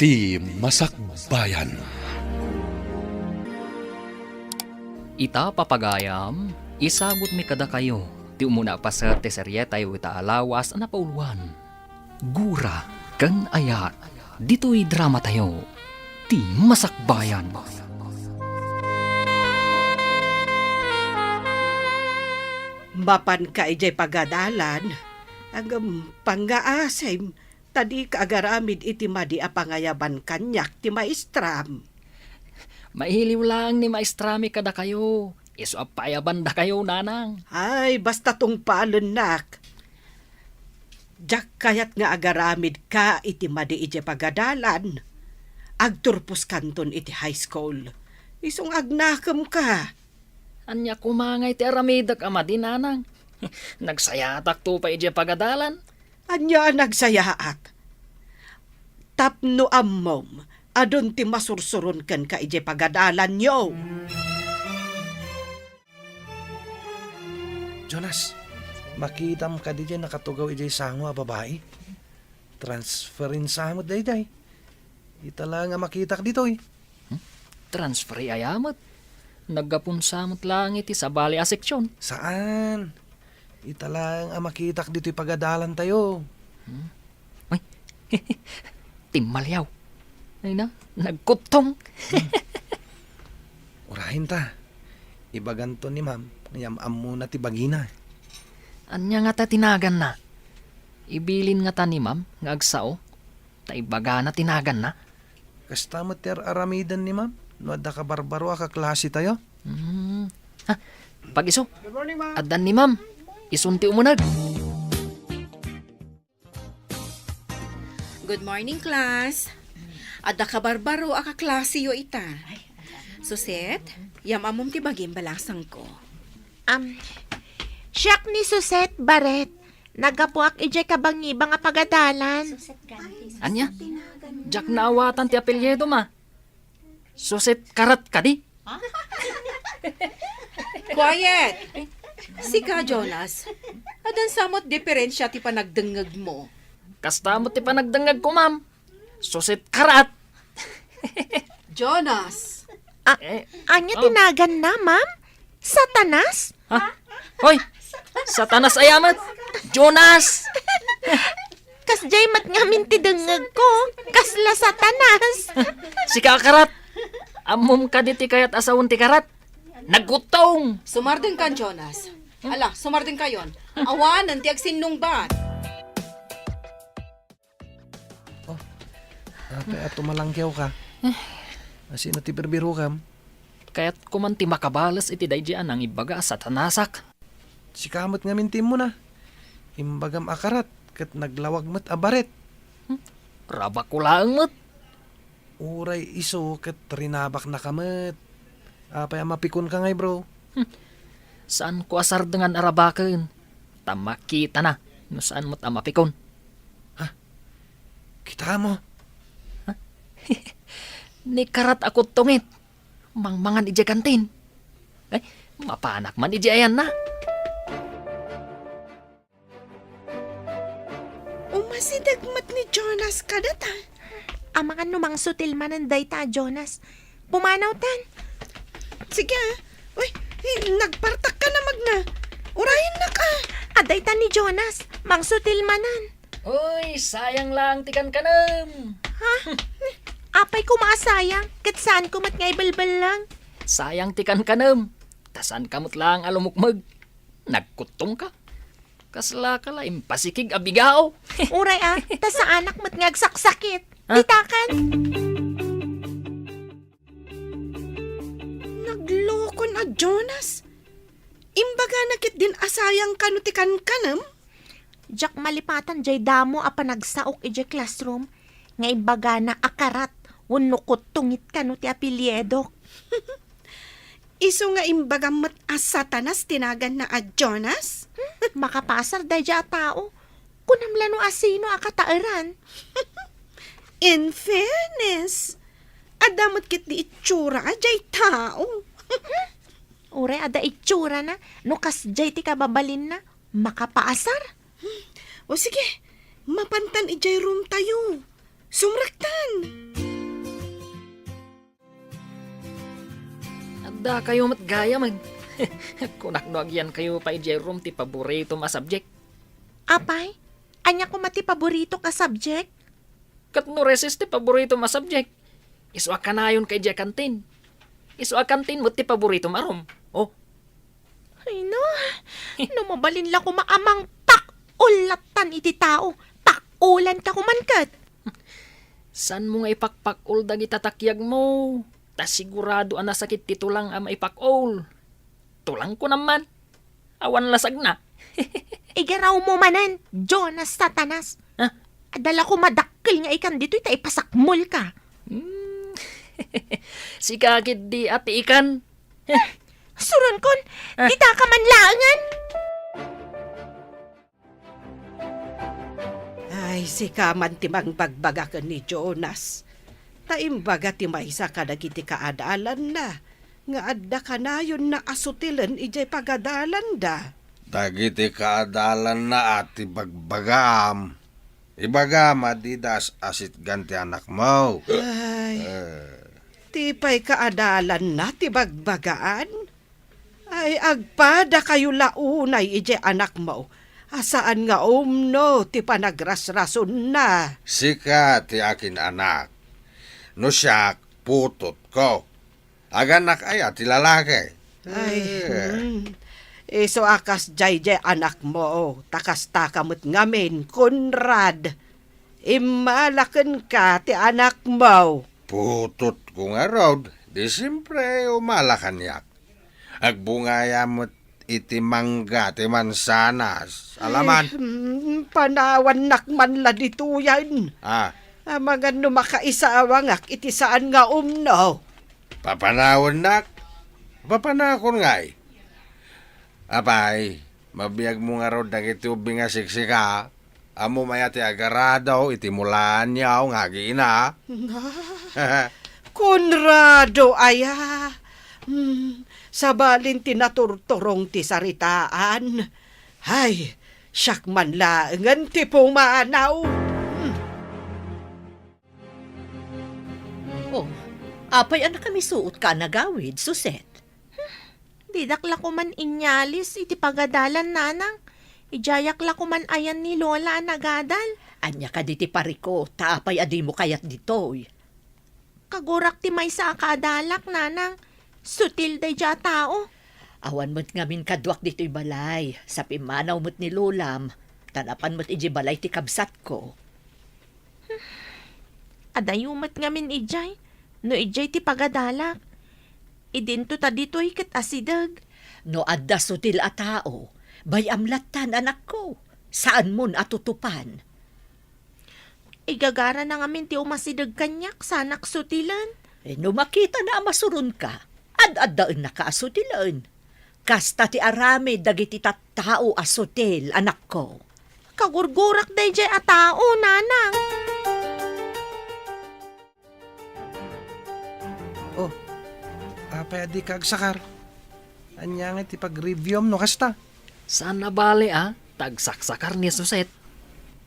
Ti Masakbayan. Ita papagayam, isagot mi kada kayo. Ti umuna pa sa teserye tayo itaalawas na pauluan. Gura, kan ayat, dito'y drama tayo. Ti Masakbayan. Mapan ka ijay pagadalan, agam panggaasay, tadi kaagaramid iti madi apangayaban kanyak ti maestram. Mailiw lang ni maestrami kada kayo. Iso apayaban da kayo, nanang. Ay, basta tong palenak. Jak kayat nga agaramid ka iti madi ijay pagadalan. Agturpos kanton iti high school. Isong agnakam ka. Anya kumangay ti aramidak ama di, nanang. Nagsayatak to pa ije pagadalan. Anya nagsayaat. Tapno ammom, adon ti masursurun kan ka ije pagadalan nyo. Jonas, makita mo ka di dyan nakatugaw ijay sango a babae. Transferin sa mo day. Itala nga makita ka dito eh. Transferi ayamat. Naggapunsamot lang iti sa bali a seksyon. Saan? Itala nga makita ka dito pagadalan tayo. Ay, timmalyaw. Ay na, nagkutong. Urahin ta. Ibaganto ni ma'am. Ngayam muna ti bagina. Anya nga ta tinagan na. Ibilin nga ta ni ma'am, nga agsao. Ta ibaga na tinagan na. Kasta mo ter aramidan ni ma'am. No adda ka barbaro ka klase tayo. Ha, pag-iso. Adan ni ma'am. Isunti umunag. Good morning, class. Adda ka barbaro aka klase yo ita. Suset, yam amom ti bagim balasang ko. Siyak ni Suset Baret. Nagapuak ijay kabangibang nga pagadalan. Anya? Jak naawatan ti apelyedo ma. Suset karat ka di. Quiet! Sika, Jonas. Adan samot diferensya ti panagdengeg mo. Kastamot ti panagdangag ko, ma'am. Suset karat. Jonas! Anya tinagan na, ma'am? Satanas? Ha? Hoy! Satanas ayamat! Jonas! Kas jay mat nga minti dengeg ko. Kasla satanas. Sika karat! Amom ka di ti kayat asawon ti karat. Nagutong! Sumardeng kan, Jonas. Ala, sumardeng kayon. Awanan ti agsinong bat. Ate, ato malangkyaw ka. Asin na ti berbiro kam. Kaya't kuman ti makabalas iti daydian ang ibaga sa tanasak. Si kamot nga mintim mo na. Imbagam akarat. Kat naglawag mat abaret. Raba ko lang mo't. Uray iso kat rinabak na kamat. Apay mapikon ka ngay bro. Saan ko asar dengan arabaken? Tamakita na. No saan mo't amapikon? Kita mo. Ni karat ako tungit. Mangmangan ije kantin. Ay, mapanak man ije ayan na. Umasidagmat ni Jonas kadata. Mga numang sutil mananday ta, Jonas. Pumanaw tan. Sige, uy, nagpartak ka na magna. Urahin na ka. Aday ta ni Jonas. Mang sutil manan. Uy, sayang lang tikan kanam. Apay ko maasayang. Kat saan ko mat ngay balbal lang. Sayang tikan kanam. Tasan kamot lang alumukmag. Nagkutong ka. Kasla ka la impasikig abigao. Uray ta sa anak mat ngagsaksakit. Bitakan. Nagloko na, Jonas. Imbaga nakit din asayang kanutikan kanam. Jak malipatan jay damo a panagsaok ijay classroom. Nga ibaga na akarat. Unukot tungit ka no ti apelyedok. Iso nga imbaga mat asatanas tinagan na a Jonas. Makapasar day ja tao. Kunamlano asino akataaran. In fairness, adamot kit di itsura ajay tao. Ure, ada itsura na. No kas jay ti kababalin na. Makapaasar. O sige, mapantan ijay room tayo. Sumraktan. Da kayo matgaya mag. Kunak no agyan kayo pa Jerome ti paborito ma subject. Apay, anya ko mati paborito ka subject? Kat no resist ti paborito ma subject. Isu akanayon kay Jekantin. Isu akantin mo ti paborito marom. Oh, Ay no, mabalin la ko maamang pakulatan iti tao. Pakulan ka kumankat. san mo nga ipakpakol dagi tatakyag mo? Ta sigurado ana sakit ti tulang ang maipakol. Tulang ko naman. Awan lasag na. Igaraw mo manan, Jonas Satanas. Ha? Adala ko madakkel nga ikan dito ita ipasakmol ka. Si kakit di ati ikan. Suron kon, di ta ka manlaangan. Ay, si kaman timang bagbaga ka ni Jonas. Taimbaga ti maysa ka dagiti kaadalan na. Nga adda ka na yun na asutilan ijay pagadalan da. Dagiti kaadalan na ati bagbagam. Ibagam adidas asit ganti anak mo. Ay, tipay kaadalan na ti bagbagaan. Ay, agpada kayo launay ijay anak mo. Asaan nga umno ti panagrasrason na. Sika ti akin anak. No siya putot ko. Aganak ay ati lalaki. Ay, so akas jay anak mo. Takas-takamot ngamin, Conrad. Imalakan ka ti anak mo. Putot ko nga rod. Di siyempre umalakan yak. Agbungaya mo't iti mangga ti mansanas. Alaman. Panawan nakman la dito yan. Mga numakaisawangak iti saan nga umno. Papanawon nak. Papanakon ngay. Apay, mabiyag mo nga rod dagiti ubing nga siksika. Amo maya ti agaradaw iti mulaan niyaw nga gina. Conrado aya. Sabalin tinaturturong ti saritaan. Hay, siyak man laangan ti pumanaw. Oh, apay anak kami suot ka nagawid, Suset. Didakla ko man inyalis iti pagadalan nanang. Ijayak la ko man ayan ni Lola nagadal. Anya ka diti pariko, taapay adi mo kayat ditoy. Kagurak ti may sa akadalak nanang. Sutil day dya tao. Awan mo't ngamin kadwak dito'y balay. Sa pimanaw mo't ni Lulam, tanapan mo't iji balay ti kabsat ko. Adayumat ngamin ijay. No ijay ti pagadalak. Idinto ta dito'y kat asidag. No adda sutil a tao, bayamlatan anak ko. Saan mon atutupan? Igagara na ngamin ti umasidag kanyak sanak sutilan. No makita na masurun ka, ad-addaan na kaasutilan. Kasta ti arami dagiti tattao asutil, anak ko. Kagurgurak day jay a tao, nanang. Oh, apay adi kagsakar. Anya nga ti pag-reviewam no kasta. Saan na bali Tagsaksakar ni Suset.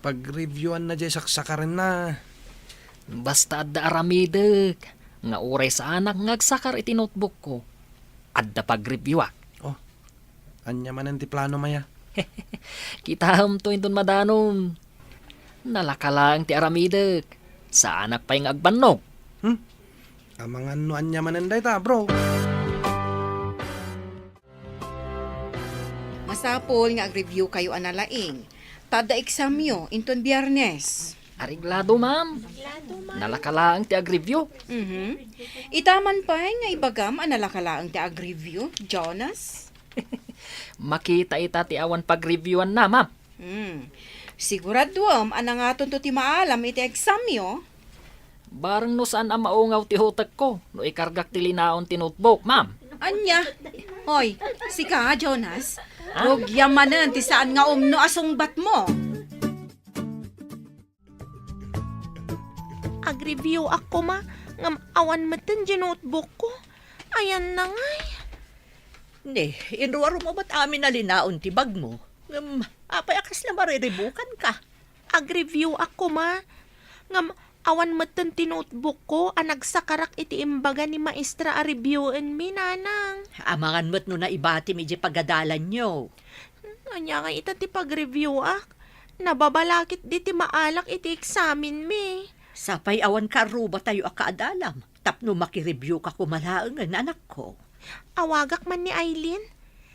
Pag-reviewan na jay saksakarin na. Basta adda aramidek. Nga uray sa anak ngagsakar iti notebook ko. Adda pag-review Oh, anya man ti plano maya. Kita to inton madanon. Nalakalang ti aramidek. Sa anak pa yung agbanog. Amangan no anya man ta, bro. Masapol nga ag-review kayo analaing. Tada examyo, inton Biyernes. Ariglado, ma'am. Nalakalaang ti ag-review. Itaman pa nga ibagam analakalaang ti ag-review, Jonas. Makita ita ti awan pag-reviewan na, ma'am. Siguraduam, anangaton to ti maalam iti examyo. Barang no saan ang maungaw ti hutek ko. No ikargak ti linaon ti notebook, ma'am. Anya? Hoy, sika, Jonas. Huwag yamanan ti saan nga umno asungbat mo. Ag-review ako ma. Ngam awan matan di notebook ko. Ayan na ngay. Ne, inruwaro mo ba't amin na linaon ti bag mo? Apay akas na mariribukan ka. Ag-review ako ma. Ngam Awan matan ti notebook ko, nagsakarak iti imbaga ni maestra a reviewin mi, nanang. Amangan mo't no na ibati mi di pagadalan nyo. Anya nga ita ti pag-review nababalakit di ti maalak iti examin mi. Sapay awan ka ruba tayo akaadalam. Tapno makireview ka kumalaangan, anak ko. Awagak man ni Aileen.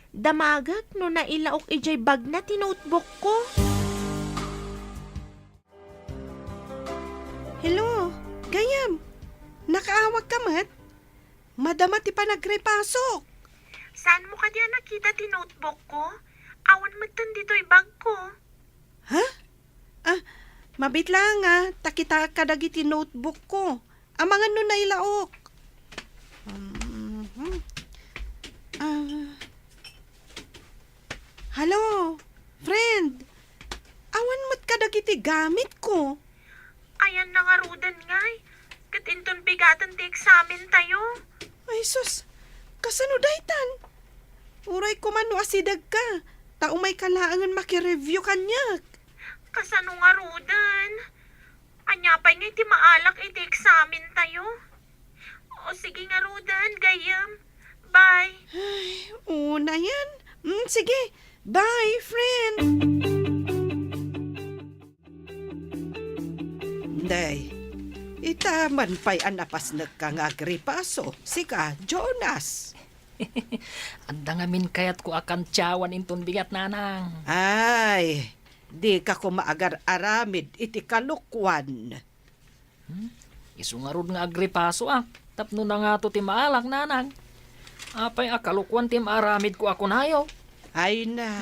Damagak no nailaok ijay bag na ti notebook ko. Hello, Gayam. Nakaawag ka mat? Madama ti pa nagrepasok. Saan mo ka diyan nakita ti notebook ko? Awan mo dito'y bag ko. Ha? Mabit lang takita ka dagiti notebook ko. Amangan no nailaok. Hello, friend. Awan mo't ka dagiti gamit ko. Ayan na nga rudan ngay. Katinton bigatan ti eksamen tayo. Ay sus, kasano daytan? Uray ko man no asidag ka. Tao may kalaangan makireview kanyak. Kasano nga rudan? Anyapay nga iti maalak iti eksamen tayo. O sige nga rudan, gayam. Bye. Una yan. Sige, bye friend. Day, itaman pa'y anapas nagkangagripaso. Sika, Jonas. Anda nga min kayat ko akan tiyawan inton bigat, nanang. Ay, di ka ko maagar-aramid iti kalukwan. Isungarod nga agripaso Tapno na nga to ti maalak, nanang. Apay akalukwan ti maaramid ko ako nayo. Ay na,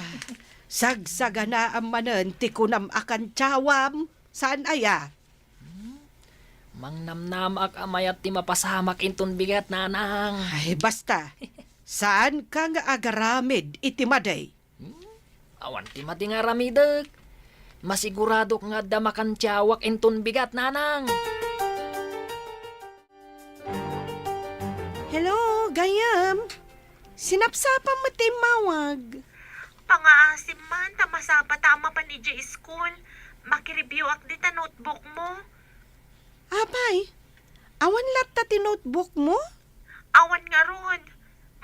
sagsaga na ang manan ti kunam akan tiyawam. Saan aya? Mangnamnam ak amayat ti mapasamak inton bigat, nanang. Ay basta, saan ka nga agaramid iti maday? Awan ti mati nga ramidek. Masigurado nga damakan tiyawak inton bigat, nanang. Hello, Gayam. Sinapsapang mo ti mawag. Pangaasim man, tamasapa tama pa ni J School. Makireview ak di ta notebook mo. Apay, awan latta ti notebook mo? Awan nga ron.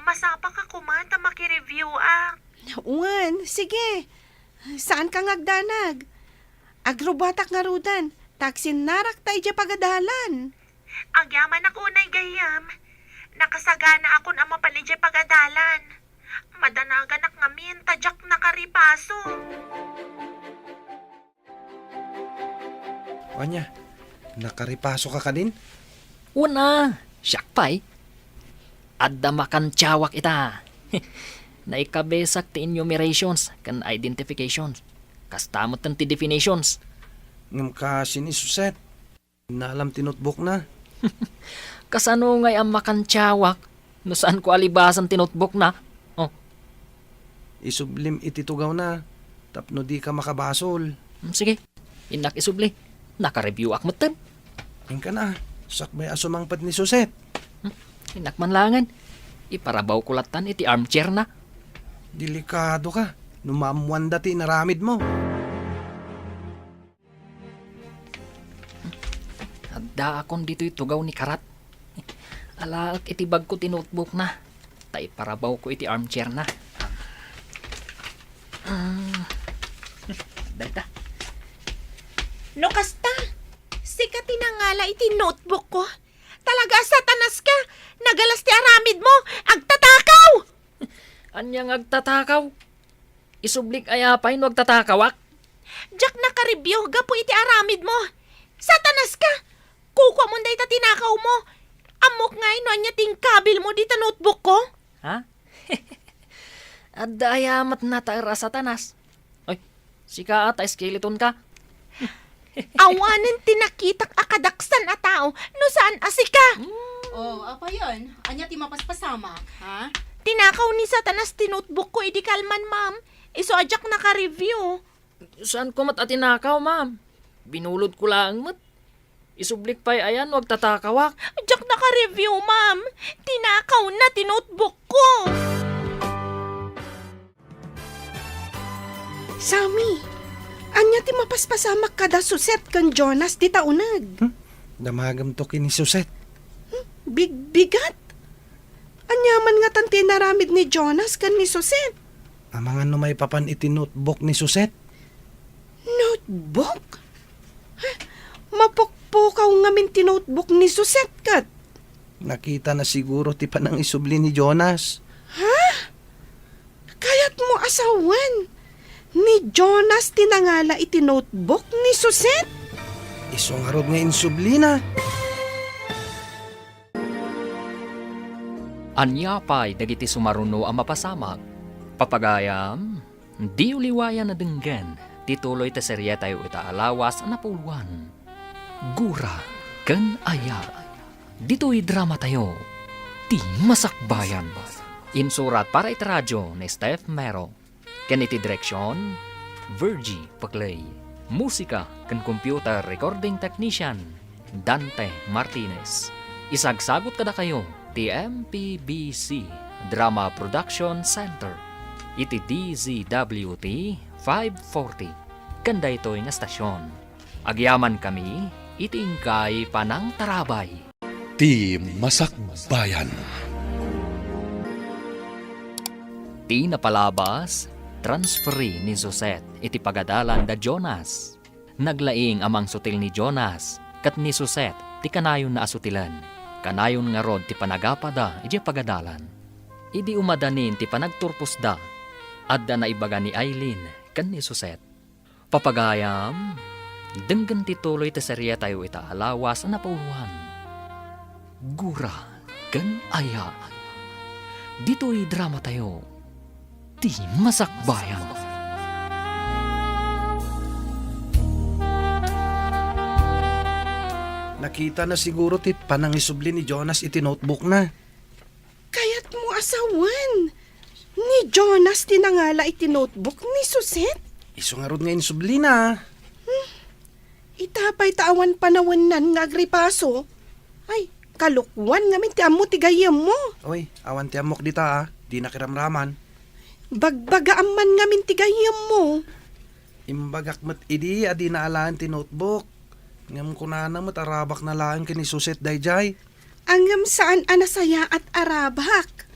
Masapa ka kumanta makireview ak. Uwan, sige. Saan ka ngagdanag? Agrobatak nga rudan. Taksin narak tayo dya pagadalan. Agyaman ako na'y gayam. Nakasagana akon ang mapalidya pagadalan. Madanagan ak ngamin, tadyak nakaripaso. Anya, nakaripaso ka din? Una, siyak pa'y. Adda makan tiyawak ita. Naikabesak ti enumerations kan identifications. Kastamot tan ti definitions. Ngam ka sinisuset. Naalam ti notebook na. Kasano ngay ang makan tiyawak? No saan ko alibasan ti notebook na? Oh, Isublim ititugaw na. Tapno di ka makabasol. sige. Inak isubli. Naka-review ak matan. Yung ka na. Sakbay asumangpat ni Suset. Inak manlangan. Iparabaw kulatan iti armchair na. Delikado ka. Numamuan dati naramid mo. Adda akon dito'y tugaw ni Karat. Alaak iti bag ko ti notebook na. Tay parabaw ko iti armchair na. Dayta. No kasta, sika tinangala iti notebook ko. Talaga satanas ka, nagalas ti aramid mo, agtatakaw! Anyang agtatakaw. Isublik ayapay no agtatakawak. Jack naka-review, gapo iti aramid mo. Satanas ka, kuko mo day ta tinakaw mo. Amok nga ino anya ting kabil mo dita notebook ko. Ha? Adda ayamat na taera satanas. Ay, sika ata skeleton ka. Awanan tinakitak akadaksan a tao, no saan asika. Oh, apa yun? Anya ti mapaspasamak, ha? Tinakaw ni satanas ti notebook ko, idi kalman ma'am. Iso ajak naka-review. Saan ko mat atinakaw, ma'am? Binulod ko lang mat. Isublik pa'y ayan, wag tatakawak. Ajak naka-review ma'am. Tinakaw na ti notebook ko. Sami, anya ti mapaspasamak kada Suset kan Jonas di taunag. Damagam to kini Suset. Bigat. Anyaman nga tan tinaramid ni Jonas kan ni Suset. Amangan no may papan iti notebook ni Suset. Notebook? Mapukpukaw ngamin ti notebook ni Suset kat. Nakita na siguro ti panang isubli ni Jonas. Kaya't mo asawan. Ni Jonas tinangala iti notebook ni Suset. Isong harod nga insubli na. Anyapay dagiti sumaruno ang mapasamag. Papagayam, di uliwayan na denggan, tituloy ta serye tayo itaalawas na puluan. Gura, kan aya. Dito'y drama tayo, ti masakbayan. Insurat para itaradyo ni Steph Mero. Ken iti direksyon, Virgie Paclay. Musika kan computer recording technician, Dante Martinez. Isagsagot kada kayo, TMPBC Drama Production Center. Iti DZWT 540. Kanda ito'y nga stasyon. Agyaman kami, itingkay panang tarabay. Ti Masakbayan. Ti napalabas, transferi ni Suset iti pagadalan da Jonas. Naglaing amang sutil ni Jonas, kat ni Suset ti kanayon na asutilan. Kanayon nga rod ti panagapada iti pagadalan. Idi umadanin ti panagturpos da, adda na ibaga ni Aileen kan ni Suset. Papagayam, denggan ti tuloy ti serye tayo itaalawas na pauluan. Gura kan aya. Dito'y drama tayo, ti masakbayan. Nakita na siguro ti panang isubli ni Jonas iti notebook na. Kaya't mo asawan. Ni Jonas tinangala iti notebook ni Suset. Isong harod nga insubli na. Itapay tawan panawanan nga agripaso. Ay, kalukwan ngamin ti amo ti gayam mo. Oy, awan ti amok dita di nakiramraman. Bagbagaan man ngamin ti gayam mo. Imbagak mat idi adi naalaan ti notebook. Ngam kunana mat arabak na lang kini Suset dayjay. Angam saan anasaya at arabak.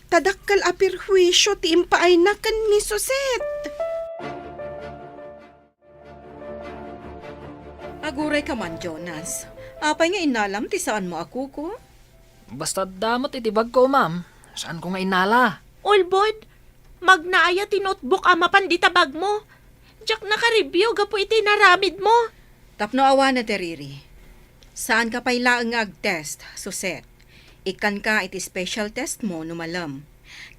Tadakkal apirhuisyo ti impaay na kan ni Suset. Aguray ka man, Jonas. Apay nga inalam ti saan mo ako ko? Basta damot iti bag ko, ma'am. Saan ko nga inala? Ulbod, magnaaya ti notebook ama pandita bag mo. Diyak naka-review gapo iti naramid mo. Tapno awa na teriri. Saan ka pa'y laang nga ag-test, Suset? Ikan ka iti special test mo numalam.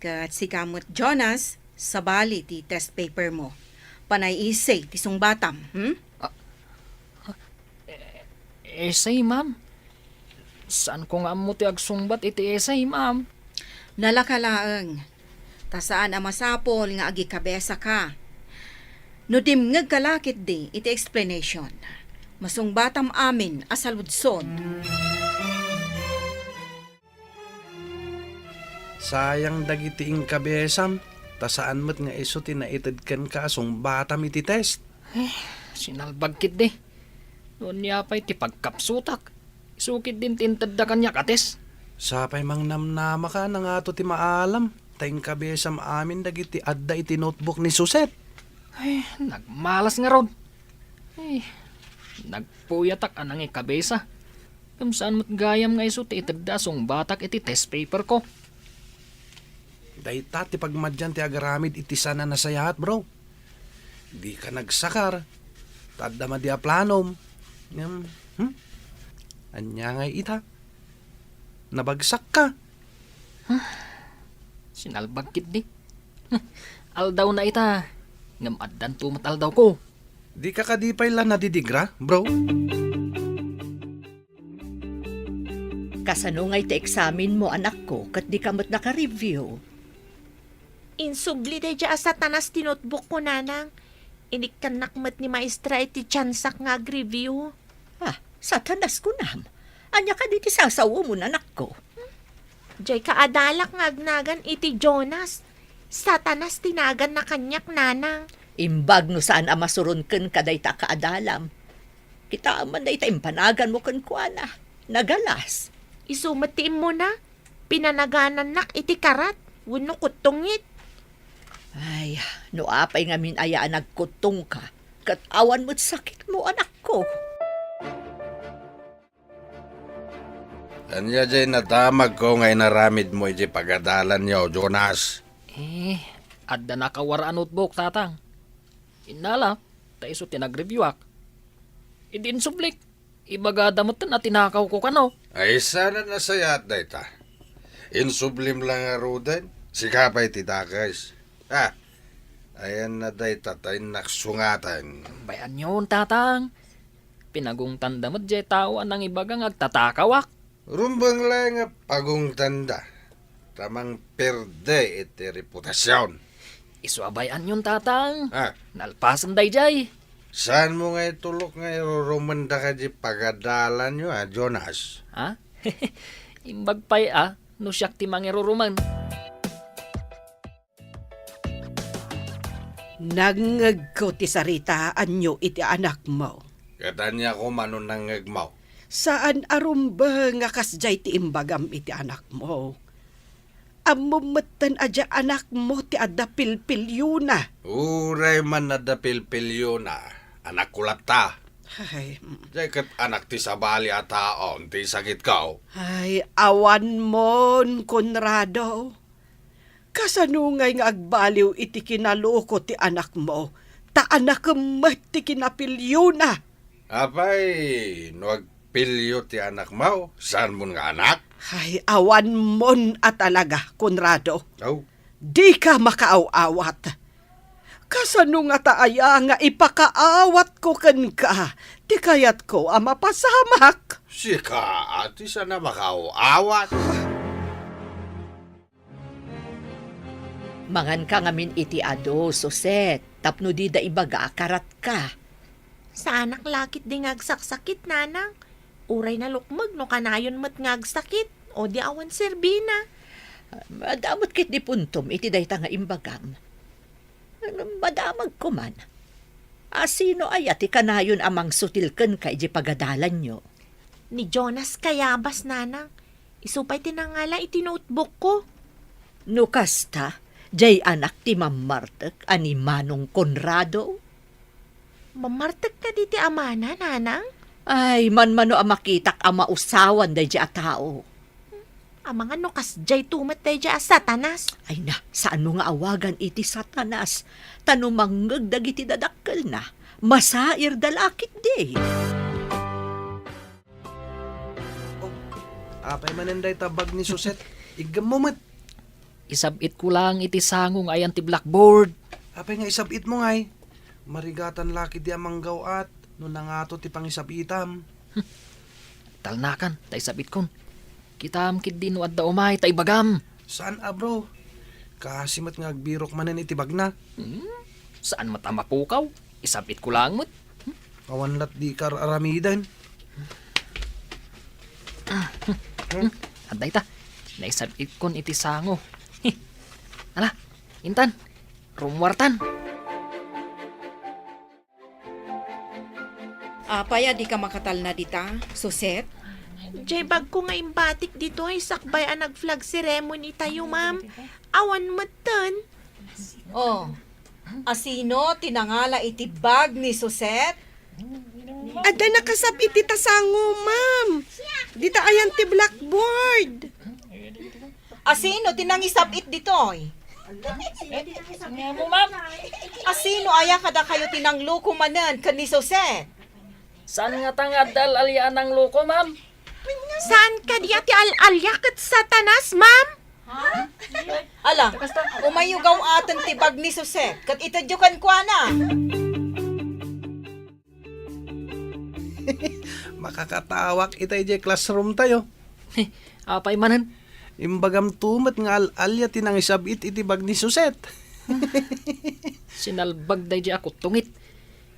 Kat si kamot Jonas, sabali ti test paper mo. Panay isay ti sungbatam, Essay, ma'am. Saan ko nga mo ti agsungbat iti essay, ma'am? Nalakalaang. Ta saan ang masapol nga agikabesa ka. No dimngag kalakit di iti explanation. Masungbatam amin asaludson. Sayang dagiti ing kabesam. Ta saan mat nga iso tinaitad kan ka asong batam iti test. Sinalbagkit di. Noon niya pa'y ti pagkapsutak. Isukit din tintad da kanya kates. Sapay mang namnama ka na nga to ti maalam. Taing kabesam amin dagiti adda iti notebook ni Suset. Ay, nagmalas nga rod. Ay, nagpuyatak anang ikabesa. Kung saan mo't gayam nga iso ti itagdasong batak iti test paper ko. Dahita ti pagmadyan ti agaramid iti sana nasayahat, bro. Di ka nagsakar. Tadda ma di aplanom. Anya nga ita. Nabagsak ka. Sinalbagkit di. Aldaw na ita. Ngamaddan tumat aldaw ko. Di ka kadipay lang nadidigra, bro. Kasano nga iti examin mo, anak ko, kat di ka mo't naka-review. Insubli day dya sa tanas ti notebook ko, nanang. Inikkanak mat ni maestra iti tsansak nga ag-review. Satanas ko nam. Anya ka di ti sasawo mo, anak ko. Diyay kaadalak nga agnagan iti Jonas. Satanas tinagan na kanyak, nanang. Imbag no saan amasuron ken kaday ta kaadalam. Kita man day panagan mo kan kuana. Nagalas. Isumatiin mo na. Pinanaganan nak iti karat. Wano kutungit. Ay, no apay nga min aya nagkutong ka. Kat awan mo't sakit mo, anak ko. Anya jay natamag ko ngay naramid mo iti pagadalan niyo, Jonas. Adda nakawara notebook, tatang. Inala, taiso tinag-review ak. Idin sublik. Ibagadamutan na tinakaw ko kano. Ay sana nasayat dayta. Insublim lang nga rudan. Sikapay titakais. Ayan na dayta tayo naksungatan. Bayan yun, tatang. Pinagong tanda mo't jay tao anang ibagang agtatakawak. Rumbang lang nga pagong tanda. Tamang perde iti reputasyon. Isuabayan yun, tatang. Ah, Nalpasan day jay. saan mo nga itulok nga irurumanda ka di pagadalan nyo, Jonas? Ha? Imbag pay no siyak ti mangiruruman. Nangag ko ti sarita anyo iti anak mo. Katanya ko manon nangagmaw. Saan arumba nga kasjay ti imbagam iti anak mo? Amumatan adya anak mo ti adda pilpilyo na. Uray man na dapilpilyo na. Anak kulata. Ay, Jay kat anak ti sabali at taon, ti sakit ka. ay, awan mon, Conrado. Kasanungay nga agbaliw iti kinaloko ti anak mo. Ta anak mat ti kinapilyo na. Apay, nuagpilyo ti anak mo. Saan mo nga anak? Ay, awan mon at talaga, Conrado. Oh, Di ka makaaw-awat. Kasano nga taaya nga ipakaawat ko ken ka, di kayat ko mapasamak. sika ati sana makaawat. Mangan ka ngamin iti ado, Suset. Tapno di da ibaga karat ka. Sa anak lakit di ngagsaksakit, nanang. Uray na lukmag no kanayon mat ngagsakit. O di awan serbina. Madamot kit di puntom iti dayta nga imbagam. Madamag ko man. Sino ay ati kanayon amang sutilken kay di pagadalan nyo? Ni Jonas Kayabas, nanang. Isupay tinangala iti notebook ko. No kasta, jay anak ti Mamartek ani Manong Conrado? Mamartag ka di ti amana, nanang. Ay, man-mano ang makitak ang mausawan day di a tao. Ang mga nukas jay tumat day di satanas. Ay na, saan mo nga awagan iti satanas? Tanumangag dagiti dadakkel na. Masair dalakit di. Apay manenday tabag ni Suset. Igam mo mat. Isabit ko lang iti sangong ayan ti blackboard. Apay nga isabit mo ngay. Marigatan laki di amang gawat. No nangato ti pangisabitam. Talnakan, tay sabit kon. Kitam kid din adda umay tay bagam. Saan bro? Kasimat nga agbirok manen iti bagna. Saan matama pukaw? Isabit ko lang mo't. Kawanlat di kar aramidan. Aday ta, naisabit kon iti sango. Ala, intan, rumwartan. Apaya di ka makatal na dita, Suset? Jay bag ko nga imbatik dito ay sakbay ang nag-flag ceremony tayo, ma'am. Awan matan. Oh, asino tinangala iti bag ni Suset? Ada nakasab iti tasango, ma'am. Dita ayan ti blackboard. Asino tinangisabit ditoy? Asino aya kada kayo tinangluko manan kan ni Suset? Saan nga tangadal alyaan ng loko, ma'am? Saan ka di ati al-alyak at satanas, ma'am? Ala, umayugaw atan ti bag ni Suset. Kat itadyokan ko na. Makakatawak itay di classroom tayo. Apay manan. Imbagam tumat nga al-alya tinang isabit iti bag ni Suset. Sinalbag day di ako tungit.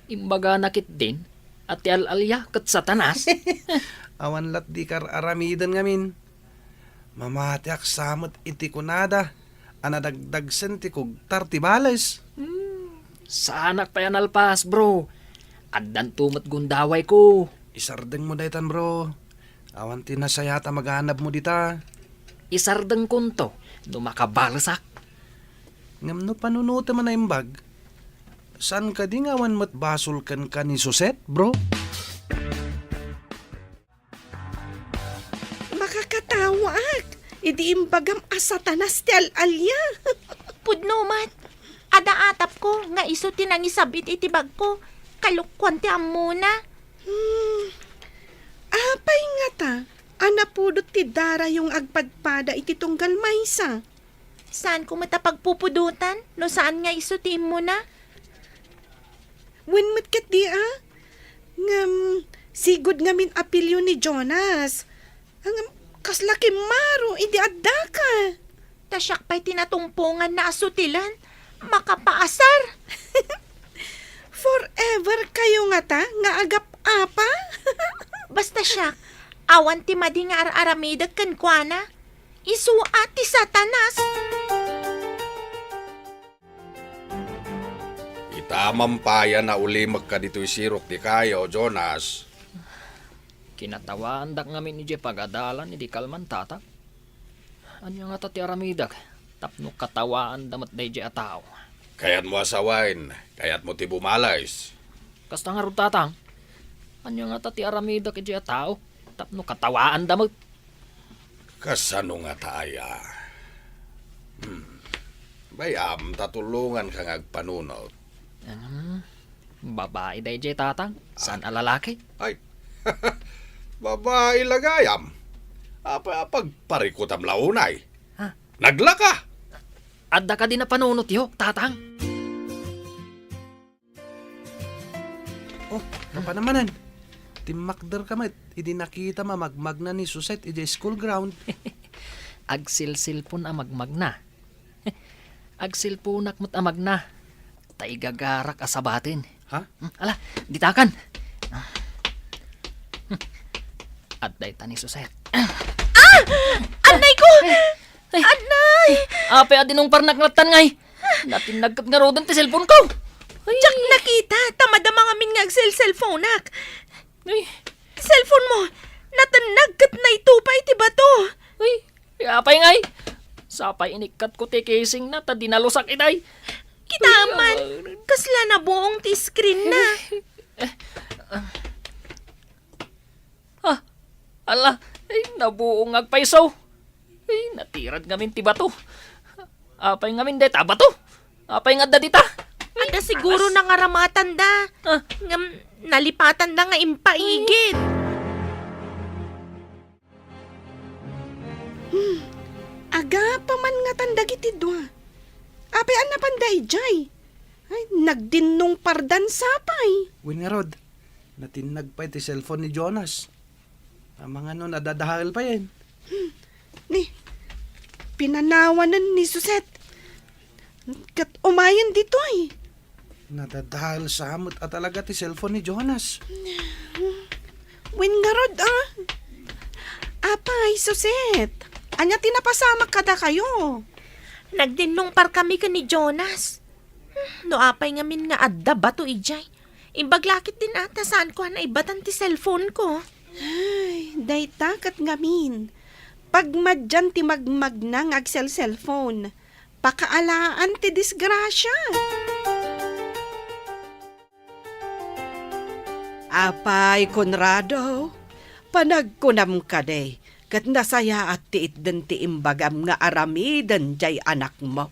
Imbaga nakit din. At ti al-alya kat satanas. Awan lat di kar aramidan ngamin. Mamatiak samot iti kunada. Anadagdagsen ti kog 30 bales. Sa anak pa yan alpas, bro. Addan tumot gundaway ko. Isardeng mo daytan bro. Awan tinasayata maghanap mo dita. Isardeng kunto, no makabalsak. Ngam no panunuta man na imbag. San ka di ngawan mo't basol kan ka ni Suset, bro? Makakatawa ak. Idi imbagam asatanas ti alalya. Pudno mat. Ada atap ko nga iso tinangisabit iti bag ko. Kalukwan ti amuna. Apay nga ta. Anapudot ti dara yung agpadpada iti tunggal maysa. Saan ko matapagpupudutan? No saan nga iso ti mo na? Winmat kat di Ngam, sigod ngamin apilyo ni Jonas. Ang kaslaki maro, idi adda ka. Tasyak pa'y tinatumpungan na asutilan. Makapaasar. Forever kayo nga ta, nga agap-apa. Basta siya, awan ti madi nga aramidag kan kuana. Isuat ti satanas. Itamampayan na uli magka dito'y sirok di kayo, Jonas. Kinatawaan dak ngamin ni Jay pagadalan ni di kalman tata. Anya nga ta ti aramidag, tapno katawaan damat day Jay ataw. Kaya't mo asawain, kaya't mo ti bumalays. Kasta nga ron tatang, anya nga ta ti aramidag ni Jay ataw, tapno katawaan damat. Kasano nga taaya? Bayam, tatulungan kang agpanunot. Babae day Jay tatang, saan alalaki? Ay, babae lagayam. Pagparikutam launay. Ha? Naglaka! Adda ka din na panunot yo, tatang. Oh, kapanamanan. Timakder ka mat. Idi nakita magmagna ni Suset iti school ground. Agsilsil po na magmagna. Agsilpunak mo't amagna. Taigagarak asabatin. Ha? Ala, ditakan. At day tani Suset. Anay ko! Ay, Anay! ape adinong parnaklatan ngay. Natinagkat nga rodan ti cellphone ko. Diyak nakita, tamada mga min nga cellphone ak. Ay, Cellphone mo, natanagkat na ito pa iti bato. ay, apay ngay. Sapay inikat ko ti casing na ta dinalusak iday. Kitaman, kasla na buong ti screen na. Ala, ay, nabuong agpaisaw. Ay, natirad ngamin ti bato. Apay ngamin deta bato. Apay nga da dita. Ada siguro nangaramatan da. Ngam, nalipatan da nga impaigid. Aga pa man nga tandag iti dua. Ape an napanday jay. Ay, nagdinong pardan sapay. Win nga rod. Natinag pa iti cellphone ni Jonas. Ang mga nadadahal pa yan. Ni, pinanawanan ni Suset. Kat umayan dito ay. Nadadahal sa hamot at talaga ti cellphone ni Jonas. Wingarod Apay, Suset. Anya tinapasama kada kayo. Nagdinong par kami ka ni Jonas. No apay ngamin nga adda bato ijay. Imbaglakit din ata saan ko na ibatan ti cellphone ko. Ay, dayta kat ngamin. Pagmadyan ti magmag na cellphone. Pakaalaan ti disgrasya. Apay, Conrado. Panagkunam ka day. Kat nasaya at ti itden ti imbagam nga aramidan jay anak mo.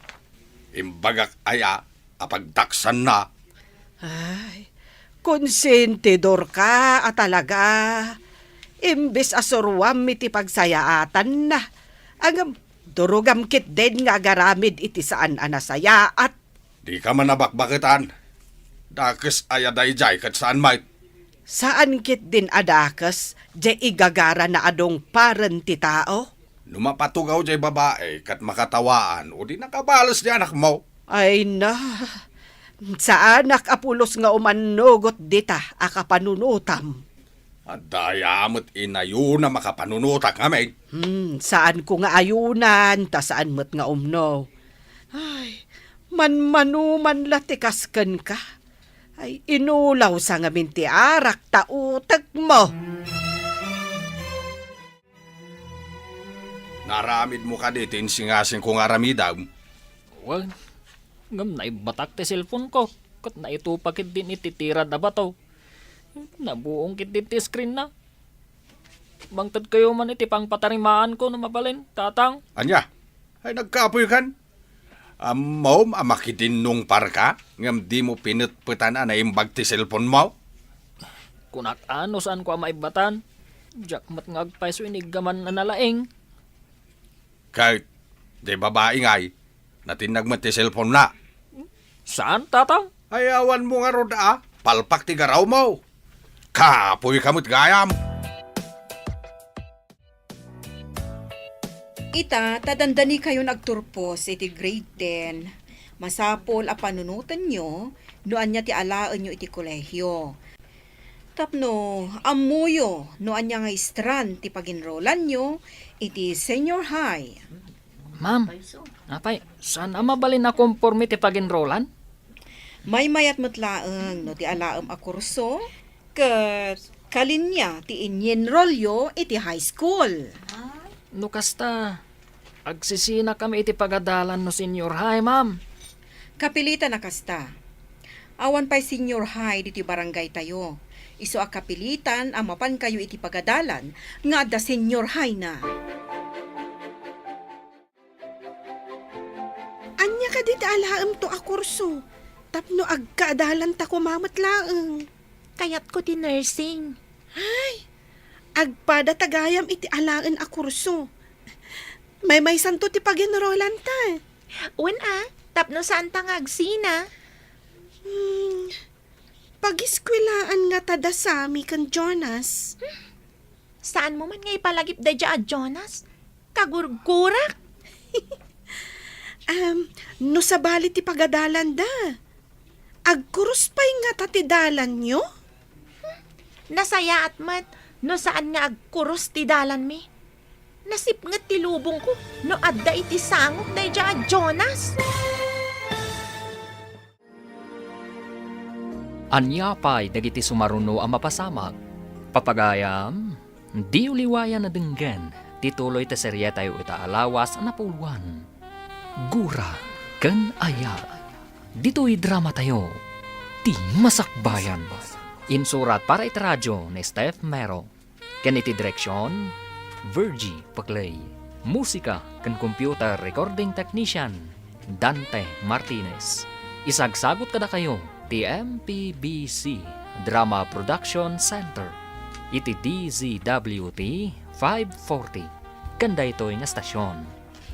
Imbagak aya, apagdaksan na. Ay, konsentidor ka at talaga. Imbes asurwam iti pagsayaatan na. Ang durugam kit din nga garamid iti saan anasayaat. Di ka man nabakbakitan. Dakes aya dayjay kat saan may. Saan kit din adakas, jay igagara na adong paran ti tao? Numapatugaw jay babae kat makatawaan o di nakabalas di anak mo. Ay na, sa anak apulos nga umanugot dita akapanunutam. At dayamot inayo na makapanunutak kami. Saan ko nga ayunan, ta saan mo't nga umno. Ay, manmanuman latikasken ka. Ay inulaw sa ngamin ti arak tautag mo. Naramid mo ka ditin singasing kong aramidaw. Wag, ngam na ibatak ti cellphone ko. Kat na ito pakit din ititira na ba to? Nabuong kit din ti screen na. Bangtad kayo man iti pang patarimaan ko na mabalin, tatang. Anya, ay nagkapoy kan. Mom, amakitin nung parka, ngam di mo pinutputan na imbag ti cellphone mo. Kunak ano saan ko maibatan? Jack mat ngagpaiso inigaman na nalaing. Kahit, di babae ngay, natinag mo ti cellphone na. Saan, tatang? Ayawan mo nga roda, palpak ti garaw mo. Kapoy kamot gayam. Ita, tadandani kayo nagturpos iti grade 10. Masapol a panunutan nyo, noan niya ti alaan nyo iti kolehyo. Tapno, amuyo, noan niya nga istran ti paginrolan nyo, iti senior high. Ma'am, apay, saan mabalin na conforme ti pag-enrollan? May mayat matlaang no ti alaam a kurso, kat kalinya ti inyenrolyo iti high school. No kasta, agsisina kami iti pagadalan no senior high, ma'am. Kapilitan na kasta. Awan pa'y senior high diti barangay tayo. Iso a kapilitan ang mapan kayo iti pagadalan nga da senior high na. Anya ka dito alaam to a kurso. Tapno agkaadalan ta ko mamatlaang. Kayat ko ti nursing. Agpada tagayam iti alaan a kurso. May santo ti pag-enrollan ta. Tapno saan ta nga agsina? Pag-iskwelaan nga tada sami kan Jonas. Saan mo man nga ipalagip da dya, Jonas? Kagurgurak? No sa bali ti pagadalan da. Agkurus pa'y nga tatidalan nyo? Nasaya at mat, no saan nga agkuros ti dalan mi? Nasip nga tilubong ko, no adda iti sangok da dya, Jonas? Anya pa'y dagiti sumaruno ang mapasamag. Papagayam, di uliwayan na denggan, tituloy ta serye tayo ita alawas na puluan. Gura, kan aya. Dito'y drama tayo, ti masakbayan. Insurat para iti radyo ni Steph Mero. Ken iti direksyon, Virgie Paclay. Musika ken computer recording technician, Dante Martinez. Isagsagot kada kayo, ti MPBC Drama Production Center. Iti DZWT 540. Kanda ito'y nga stasyon.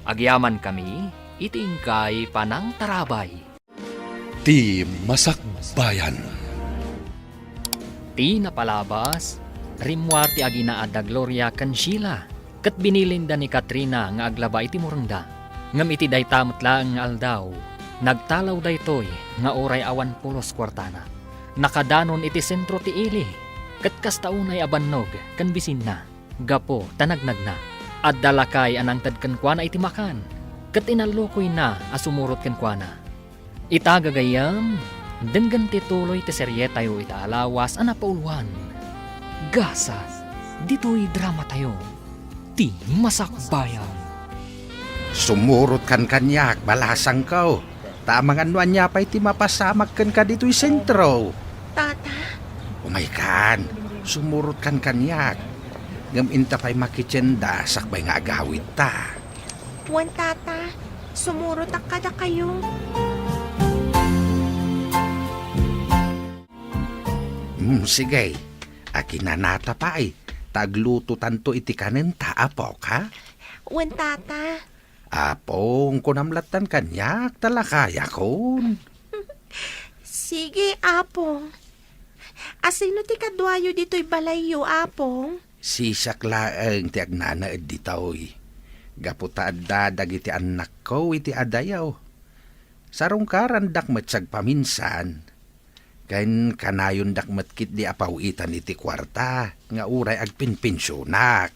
Agyaman kami, itingkay panang tarabay. Ti Masakbayan. Ti napalabas, rimwar ti agina adda Gloria kan Sheila. Kat binilinda ni Katrina nga aglaba iti murangda. Ngam iti daytamot lang nga aldaw. Nagtalaw daytoy nga oray awan pulos kwartana. Nakadanon iti sentro ti ili. Kat kastaunay abannog kan bisin na. Gapo tanagnag na. At dalakay anangtad kan kuana iti makan. Kat inalokoy na asumurot kan kuana. Itagagayam, denggan tituloy ti serye tayo itaalawas ana pauluan. Gasas, dito'y drama tayo. Ti masakbayan. Sumurot kan kanyak, balasang ko. Tamang anuan niya pa'y ti mapasamag kan ka dito'y sentro. Tata, Umay kan, sumurot kan kanyak. Ngam inta pa'y makitsenda, sakbay nga agawit ta. wan tata, sumurot ang kada kayo. Sige, akinanata pa ay. Tagluto tanto iti kanin ta, apok ha? Wan tata, Apong kunamlatan kanyak, talakaya kon. sige apong. Asino ti kadwayo dito'y balayo apong? Sisak laeng ti agnanaed ditoy. Gaputa adda dagiti anak ko iti adayaw. Sarong karandak matsag paminsan. Kain kanayon dakmat kit di apawitan iti kwarta, nga uray agpinpensyonak.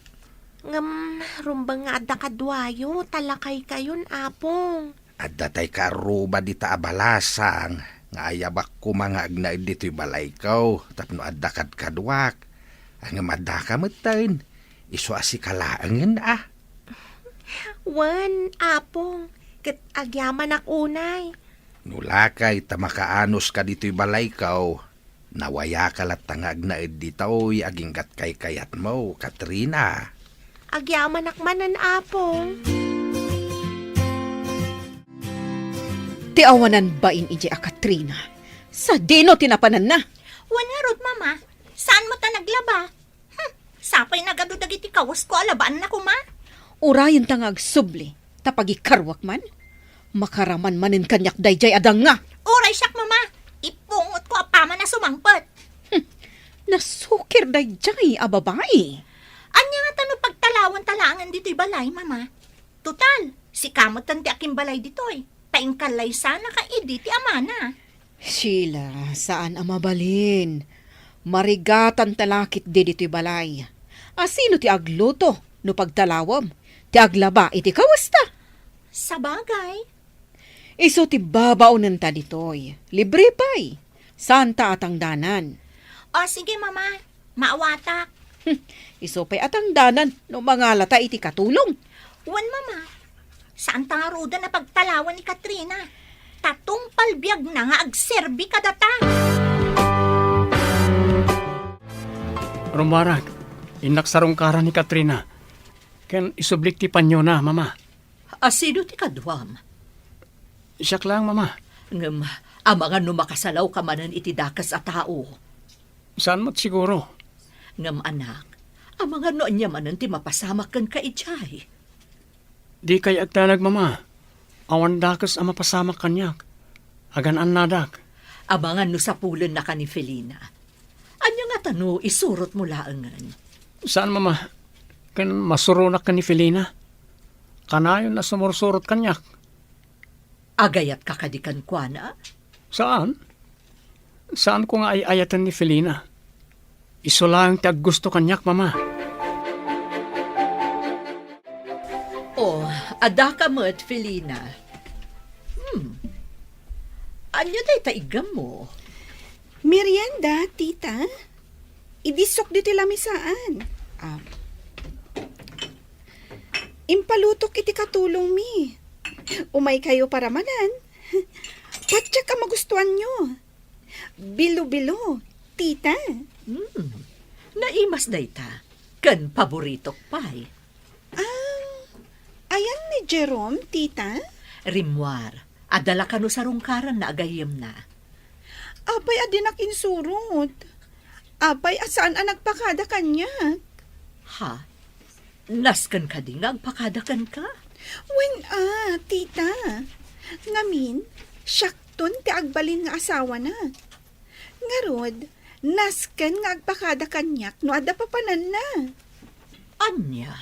Ngam, rumbang nga adda kadwayo, talakay kayon apong. Adda tay karuba di ta abalasang. Nga ayabak ko mga agnaid dito'y balay ko, tapno adakad kadwak. Ang madaka matain, iso asikalaangin ah. Wan, apong, kat agyaman ak unay. Nulakay tamakaanos ka dito'y balay ko, nawaya ka lat tangag na dito'y aging kat kay kayat mo, Katrina. Agyaman ak manan, apong. Ti awanan ba in ije a Katrina? Sa dino tinapanan na. Wan nga rod, mama. Saan mo ta naglaba? Sapay nagadudag iti kawas ko alabaan na ko, ma. Urayan tangag subli, tapagi karwak man. Makaraman manin kanyak dayjay adang nga. Oray siyak, mama. Ipungot ko apama na sumangpot. Nasukir dayjay a babae. Anya nga tano pagtalawan talangan dito'y balay, mama. Total, si kamot tanti aking balay dito'y. Paingkalay sana ka idi ti amana. Sheila, saan ang mabalin? Marigatan talakit di dito'y balay. Asino ti agluto no pagtalawam? Ti aglaba iti kawasta. Sa bagay. Iso ti babaunan ta ditoy. Libre pa'y. Santa atang danan. O sige, mama. Maawatak. Iso pa'y atang danan no mangalata iti katulong. Wan, mama. Saan ta nga roda na pagtalawan ni Katrina? Tatong palbiag na nga agserbi kadata. Rumarag, inaksarong kara ni Katrina. Ken isublik ti panyo na, mama. Asino ti kadwam? Siyak lang, mama. Ngem, mga numakasalaw ka manan iti dakas a tao. Saan mo't siguro? Ngem anak, mga noon niya manan ti mapasamak kan ka itchay. Di kay agtanag, mama. Awan dakas ang mapasamak kanyak. Aganan nadak. Mga no sa pulen na ka ni Felina. Anya nga tano, isurot mo laangan. Saan, mama? Ken masurunak ka ni Felina. Kanayon na sumursurot kanyak. Agayat kakadikan kwa na? Saan? Saan ko nga ay ayatan ni Felina? Iso lang tag gusto kanyak, mama. Oh, ada ka mo't, Felina. Anya day taigam mo? Merienda, tita. Idisok dito lamisaan. Impalutok iti katulong mi. Umay kayo para manan. Patya ka magustuhan nyo. Bilo-bilo, tita. Naimas day ta. Kan paboritok pa'y. Ayan ni Jerome, tita. Rimwar, adala ka no sa rungkaran na agayem na. Apay adinak insurot. Apay asaan ang nagpakada kanya. Ha? Naskan ka din agpakadakan ka? Wen tita. Ngamin, syakton ti agbalin nga asawa na. Ngarod, nasken nga agpakada kanyak no adda papanan na. Anya?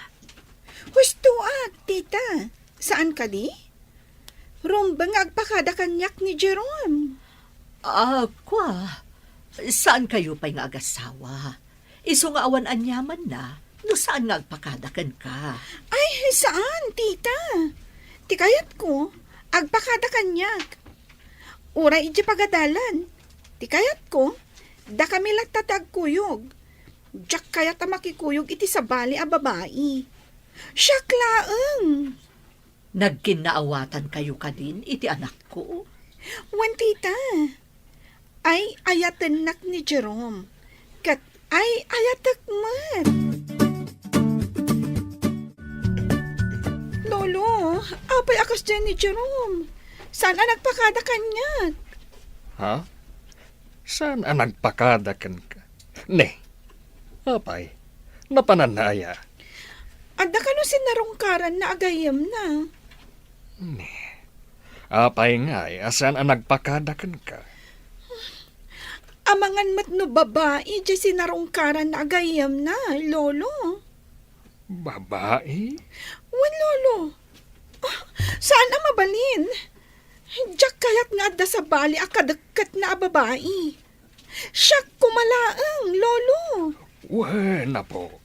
Husto tita. Saan ka di? Rumba nga agpakada kanyak ni Jerome. Kwa. Saan kayo pa'y nga agasawa? Iso nga awan anyaman na, no saan nga agpakadakan ka? Ay, saan, tita? Tikayat ko, agpakada kanyak. Ura iti pagadalan. Tikayat ko, da kami lagtatag kuyog. Diyak kayat a makikuyog iti sabali a babae. Siyak laeng. Nagkinaawatan kayo ka din, iti anak ko? Wan, tita. Ay ayatan nak ni Jerome. Kat ay ayatak man. Lolo, apay akas dyan ni Jerome. Saan ang nagpakada kanya? Ha? Saan ang nagpakadakan ka? Ne, apay, napananaya. Adda ka no sinarungkaran na agayam na. Ne, apay nga, asan ang nagpakadakan ka? Amangan mat no babae, dyan sinarungkaran na agayam na, lolo. Babae? Wan, lolo. Saan ang mabalin? Diyak kayat nga adda sa bali akadakat na babae. Siyak kumalaang, lolo. Wala po.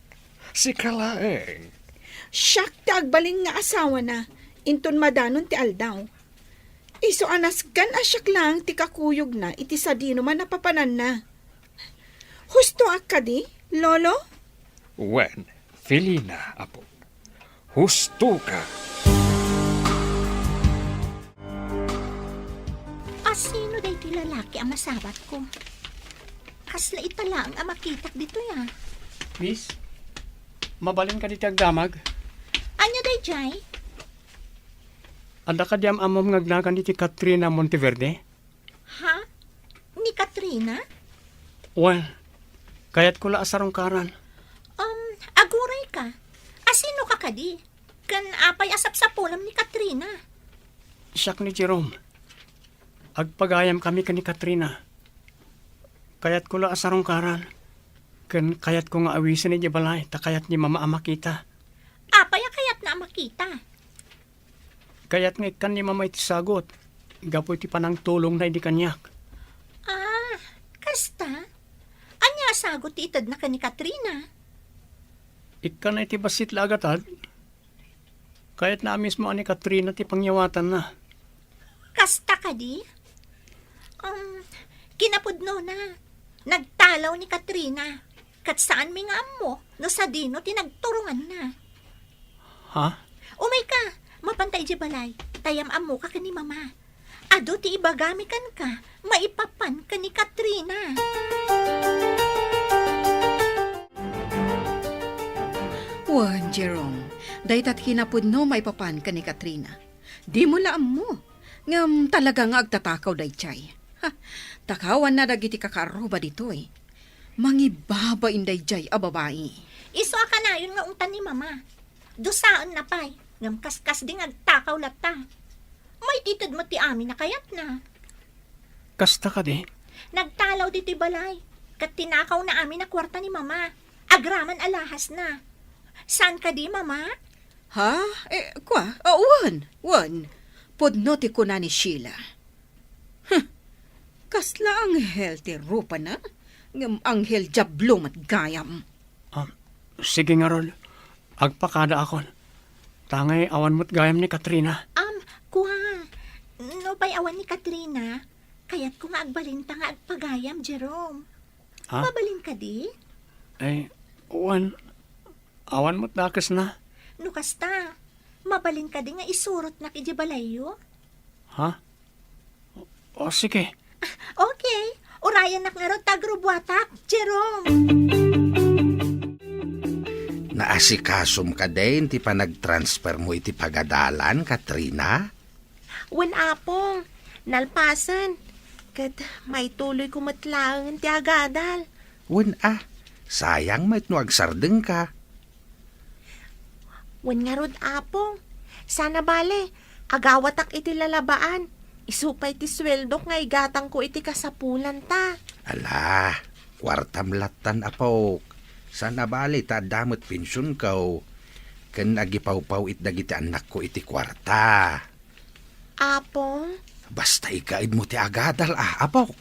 Si Kalaeng. Siyak ti agbalin nga asawa na. Inton madanon ti aldaw. Iso anas kan asyak lang ti kakuyog na iti sadino man napapanan na. Husto akka di, lolo? Wen, Felina, apo. Husto ka. Sino day ti lalaki ang masabat ko? Kasla itala ang makitak dito ya. Miss, mabalin ka diti agdamag. Anya day jay? Anda ka diyam amom ngagnagan diti Katrina Monteverde? Ha? Ni Katrina? Well, kayat ko la asarong karan. Aguray ka. Asino ka kadi? Kan apay asap-sapulam ni Katrina. Siyak ni Jerome. Agpagayam kami ka ni Katrina. Kayat ko la asarong karan. Kan kayat ko nga awisin ni Jabalay, ta kayat ni mama ama kita. Apay kayat na makita. Kayat nga ikan ni mama iti sagot. Gapo iti panang tulong na hindi kanyak. Kasta? Anya sagot ti itad na ka ni Katrina? Ikan na iti basit lagatad. Kayat na mismo ani Katrina ti pangyawatan na. Kasta ka di? Kinapudno na. Nagtalaw ni Katrina. Kat saan mi nga mo, no sa dino tinagturungan na. Ha? Umay ka, mapantay di balay. Tayam amo ka ni mama. Ado ti ibagamikan ka, maipapan ka ni Katrina. Wan, Jerome, daytat hinapudno maipapan ka ni Katrina. Di mo laam mo. Ngam talaga nga agtatakaw daychay. Ha, takawan na dagiti kakaruba ditoy. Mangibaba inday jay a babae. Iso ka na yun nga untan ni mama. Dusaan na pay, ngam kaskas ding agtakaw lata. May titid mo ti amin na kayat na. Kasta ka di? Nagtalaw dito'y balay. Kat tinakaw na amin na kwarta ni mama. Agraman alahas na. Saan ka di, mama? Ha? Wan. Podno ti ko na ni Sheila. Kasla anghel ti rupa na. Ngam anghel jablo matgayam. Sige nga rol. Agpakada akon. Tangay awan mo't gayam ni Katrina. Kuha. No pa'y awan ni Katrina. Kaya't kung agbalinta nga agpagayam, Jerome. Ha? Mabalin ka di? Awan mo't dakas na. No kasta. Mabalin ka di nga isurot na kijibalayo. Ha? O sige. Okay. Urayan nak nga ro tagrubwatak, Jerome. Naasikasom ka din, ti pa nag-transfer mo iti pagadalan, Katrina? Wen apong, nalpasan. Kat may tuloy kumatlaang ti agadal. Sayang may agsardeng ka. Wen nga rod apong, sana bale, agawatak iti lalabaan. Isupay ti sweldo nga igatang ko iti kasapulan ta. Ala, kwartam latan apok. Sana bali ta damot pensyon kaw. Ken agipaw-paw it dagiti anak ko iti kwarta. Apong? Basta ikaid mo ti agadal apok.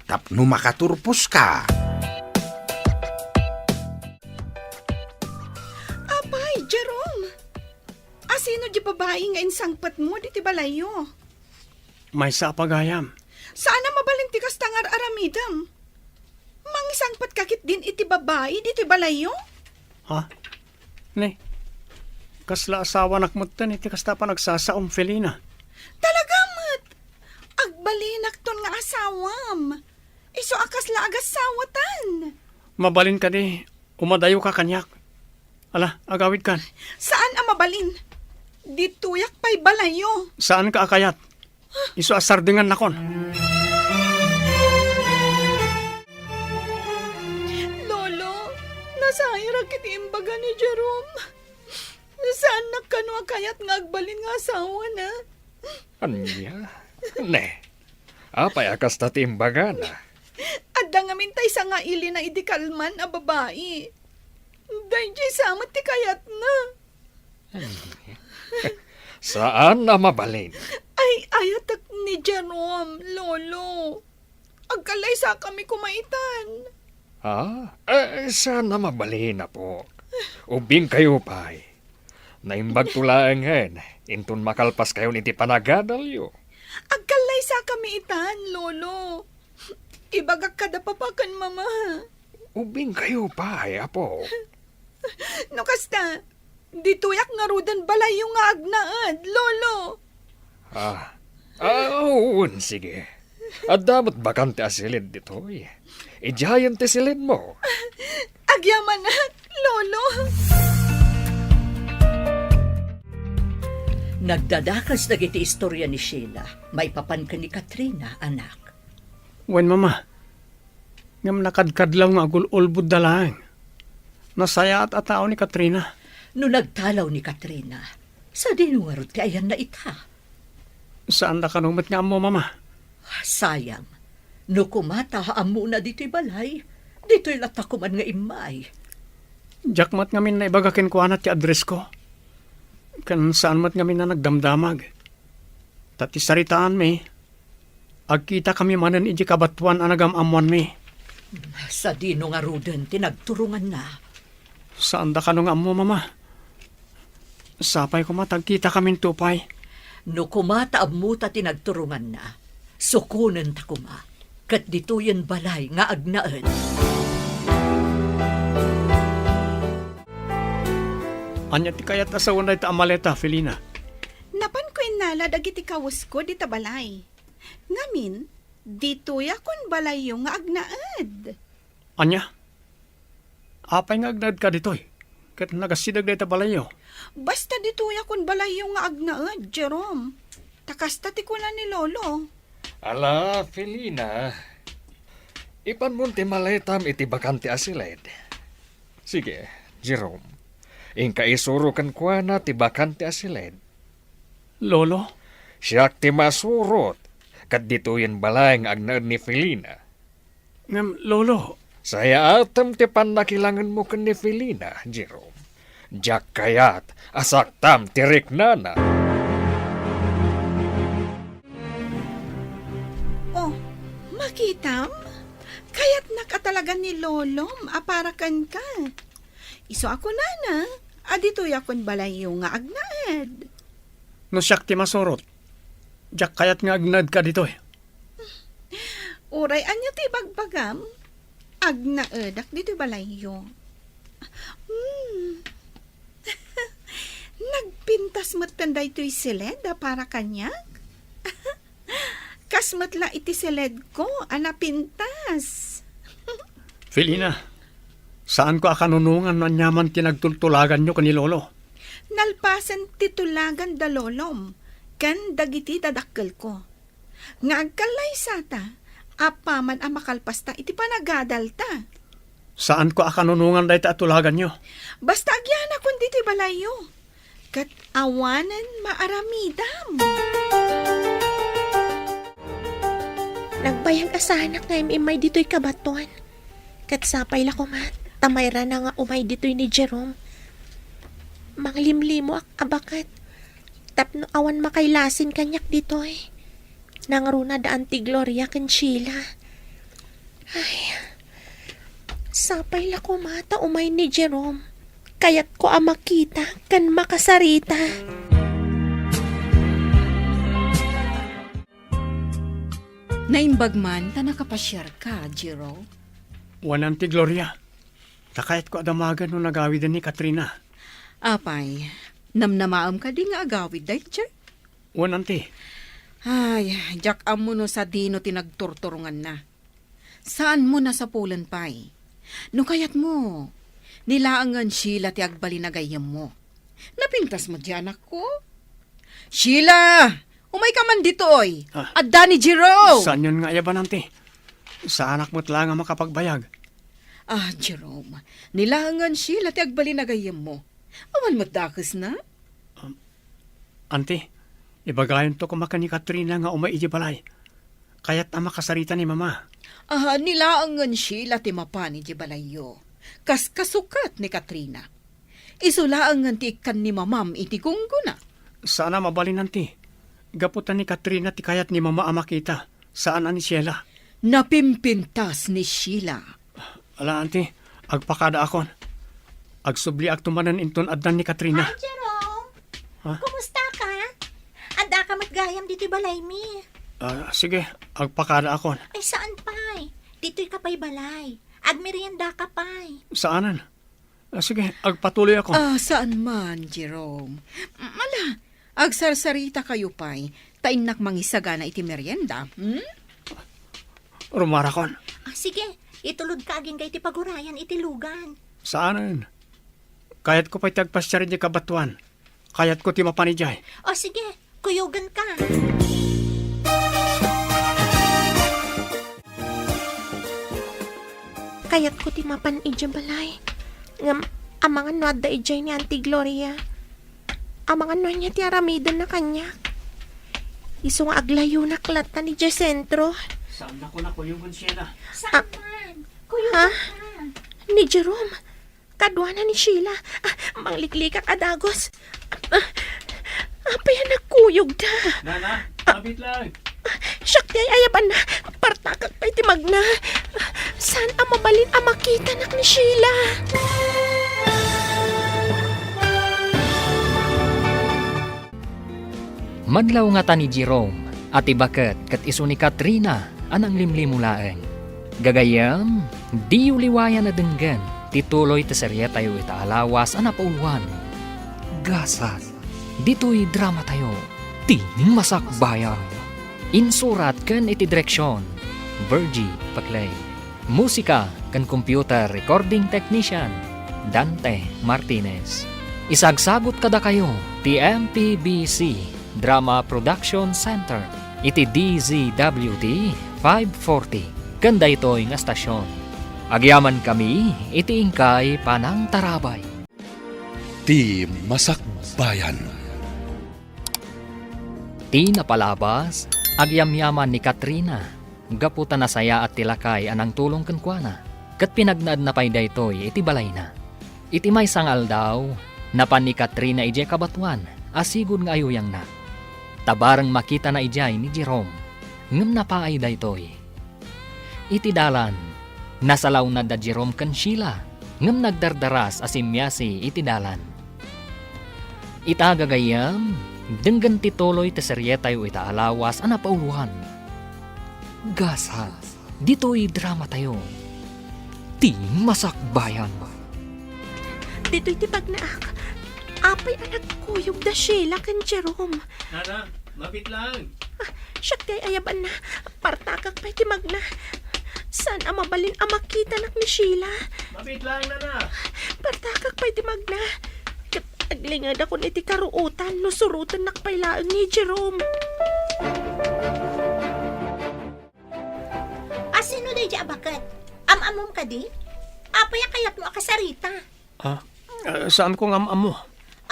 Tapno makaturpos ka. Apay, Jerome. Asino di babae nga insangpat mo di ti balayo? May sa pagayam. Sana mabalin ti kastangar aramidam. Mangisangpat kakit din iti babae di ti balayo? Ha? Ne, kasla asawa nakmutan iti kasta pa nagsasaom Felina. Talagamat. Agbalinak ton nga asawam. Iso akas la agasawatan. Mabalin ka di, umadayo ka kanyak. Ala, agawid kan. Saan ang mabalin? Dituyak pa'y balayo. Saan ka akayat? Iso asardingan nakon. Lolo, nasayra kiti imbaga ni Jerome. Saan nakano akayat nga agbalin nga asawa na? Anya? Ne. Apay akas tatimbaga na. Adda nga mintay sa nga ili na idikalman a babae. Dahil jay samat ti kayat na. Saan na mabalin? Ay, ayatak ni Jerome, Lolo. Agkalay sa kami kumaitan. Saan na mabalin na po? Ubing kayo pa'y. Naimbag tulaan ngayon, intun makalpas kayo niti panagadalyo. Agkalay sa kami itan, lolo. Ibagak kada papakan, mama. Ubing kayo pa, apo. No kasta, dituyak nga rudan balay yung nga agnaad, lolo. Oo, sige. At damat bakante asilid dito, Ijayan te silid mo. Agyaman na, lolo. Nagdadakas na iti istorya ni Sheila. May papan ka ni Katrina, anak. Wen mama, ngam nakadkadlaw nga agul-ulbud dalang. Nasaya at atao ni Katrina. No nagtalaw ni Katrina, sa dinuwarot ti ayan na ita. Saan da kanumat nga mo, mama? Sayang, no kumata amo na dito'y balay, dito'y latakuman nga imay. Jakmat ngamin na ibagakin ko anat ti address ko. Kan saan mat ngamin na nagdamdamag. Tati saritaan mi, agkita kami manan iji kabatuan anagam amuan mi. Sa dino nga ruden, tinagturungan na. Saan da kanong amo, mama? Sapay ko matagkita kami tupay. No kumata amo ta tinagturungan na, sukunen ta kuma, kat dito'y balay nga agnaan. Anya ti kayat asawan na ita amaleta, Felina. Napan ko inala dagiti kawas ko di tabalay. Ngamin, dito yakon balay yung nga agnaad. Anya? Apay nga agnad ka ditoy. Kat nagasidag na ita balayo. Basta dito yakon balay yung nga agnaad, Jerome. Takasta ti ko na ni Lolo. Ala, Felina. Ipan mo ti maletam iti bakante asilid. Sige, Jerome. Ingka isuro kan kwa na ti bakante asilid. Lolo? Siyak ti masurot. Kat dito'y balay nga agnaad ni Felina. Ngam, Lolo. Saya atam ti panakilangan mo kan ni Felina, Jerome. Diyak kayat, asaktam tirik nana. Oh, makitam? Kaya't nakatalagan ni Lolom, aparakan ka. Iso ako nana, adito yakon balay yung nga agnaad. No siyak ti masurot. Jak kayat nga agnad ka ditoy. Uray anya ti bagbagam, agnaadak dito balay yung. Nagpintas mo't tanday to'y siled para kanyak. Kasmatla iti siled ko, pintas. Felina, saan ko akanunungan na nyaman tinagtultulagan nyo kani Lolo? Nalpasan titulagan da lolom, kan dagiti dadakkel ko. Nga agkalay sata, apaman ang makalpasta iti panagadal ta. Saan ko akanunungan da ita atulagan nyo? Basta agyan akong diti balayo. Kat awanan maaramidam. Nagbayag asahanak nga imay dito'y kabatuan. Kat sapay la kumat, tamayra na nga umay dito'y ni Jerome. Manglimlimo ak abakat. Tapno awan makailasin kanyak dito'y. Nangruna daan ti Gloria ken Sheila. Ay, sapay la kumata umay ni Jerome. Kayat ko makita kan makasarita. Naimbagman ta nakapasyar ka, Jiro. Wanan ti Gloria. Takayat ko adamagan no nagawid ni Katrina. Apay, namnamaam ka di nga agawid day, Jack. Wanan ti. Ay, Jack amo no sa dino tinagturturungan na. Saan mo na sa pulan pay? No kayat mo, nilaangan Sheila ti agbalinagayam mo. Napintas mo di anak ko? Sheila! Umay ka man dito, oy! Adda ni Jiro! Saan yun nga yaban nanti? Sa anak mo't lang ang makapagbayag. Jerome, nilaangan Sheila ti agbalinagayam mo. Awan mo't dakas na? Ante, ibagayon to kumaka ni Katrina nga umay iji balay. Kaya't ang makasarita ni mama. Nilaangan Sheila ti mapani di balayo. Kas kasukat ni Katrina. Isulaangan ti ikan ni mamam iti kungguna. Sana mabalin nanti. Gaputan ni Katrina ti kayat ni mama amakita. Saan ani Sheila? Napimpintas ni Sheila. Ala, ante, agpakada akon. Agsubli ag tumanan inton addan ni Katrina. Jerome, Ha? kumusta ka? Adda ka matgayam dito balay mi. Sige, agpakada akon. Ay saan pa'y? Dito'y kapay balay. Agmerienda ka pa'y. Saanan? Sige, agpatuloy ako. Saan man, Jerome? Mala, agsarsarita kayo pa'y. Tainak mangisaga na iti merienda. Rumarakon. Sige, itulod ka aging kay ti pagurayan iti lugan. Saanan? Kayat ko pa'y tagpasya rin di kabatuan. Kayat ko ti mapanijay. Sige, kuyugan ka. Kayat ko ti mapan ijay balay. Ngam, amangan no adda ijay ni Auntie Gloria. Amangan no niya ti aramidon na kanya. Iso nga aglayo na klata ni Ijay sentro. Saan ako na kuyugan siya na? Saan man? Ha? Ni Jerome. Kadwa na ni Sheila. Mangliklikak adagos. Apa yan nagkuyog da? Nana, mabit lang. Siyak di ay ayaban na. Partakak pa iti magna. Saan ang mabalin ang makita nak ni Sheila? Madlaw nga ta ni Jerome at ibaket kat iso ni Katrina anang limlimulaeng. Gagayam, di uliwayan na denggan tituloy ta serye tayo itaalawas ana pauluan. Gasat, dito'y drama tayo, tining masakbayan. Insurat kan iti direksyon, Virgie Paclay. Musika kan computer recording technician, Dante Martinez. Isagsagot kada kayo, ti MPBC Drama Production Center, iti DZWD 540. Kanda ito'y nga stasyon. Agyaman kami, iti ingkay panang tarabay. Ti Masakbayan. Ti napalabas, agyamyaman ni Katrina. Gaputa na saya at tilakay anang tulong kenkwana. Kat pinagnaad na pay daytoy iti balay na. Iti may sangal daw, napan ni Katrina ije kabatuan, asigod nga ayuyang na. Tabarang makita na ijay ni Jerome, ngem napaay daytoy. Iti dalan, nasalaw na da Jerome ken Sheila, ngem nagdardaras asimyasi iti dalan. Itagagayam, denggan tituloy te seryetayo itaalawas ana pauluhan. Gasa, dito'y drama tayo. Ti masakbayan. Dito'y tipag na apay anak kuyog da Sheila ken Jerome. Nana, mabit lang. Siyak di ay ayaban na. Partakak pa iti magna. Saan ang mabalin ang makita nak ni Sheila? Mabit lang, Nana. Partakak pa iti magna. Kat aglingad ako iti karuutan no surutan nakpailaan ni Jerome. Sino day di abakat? Am-amom ka di? Apay kayat mo akasarita. Saan ko ngam mo?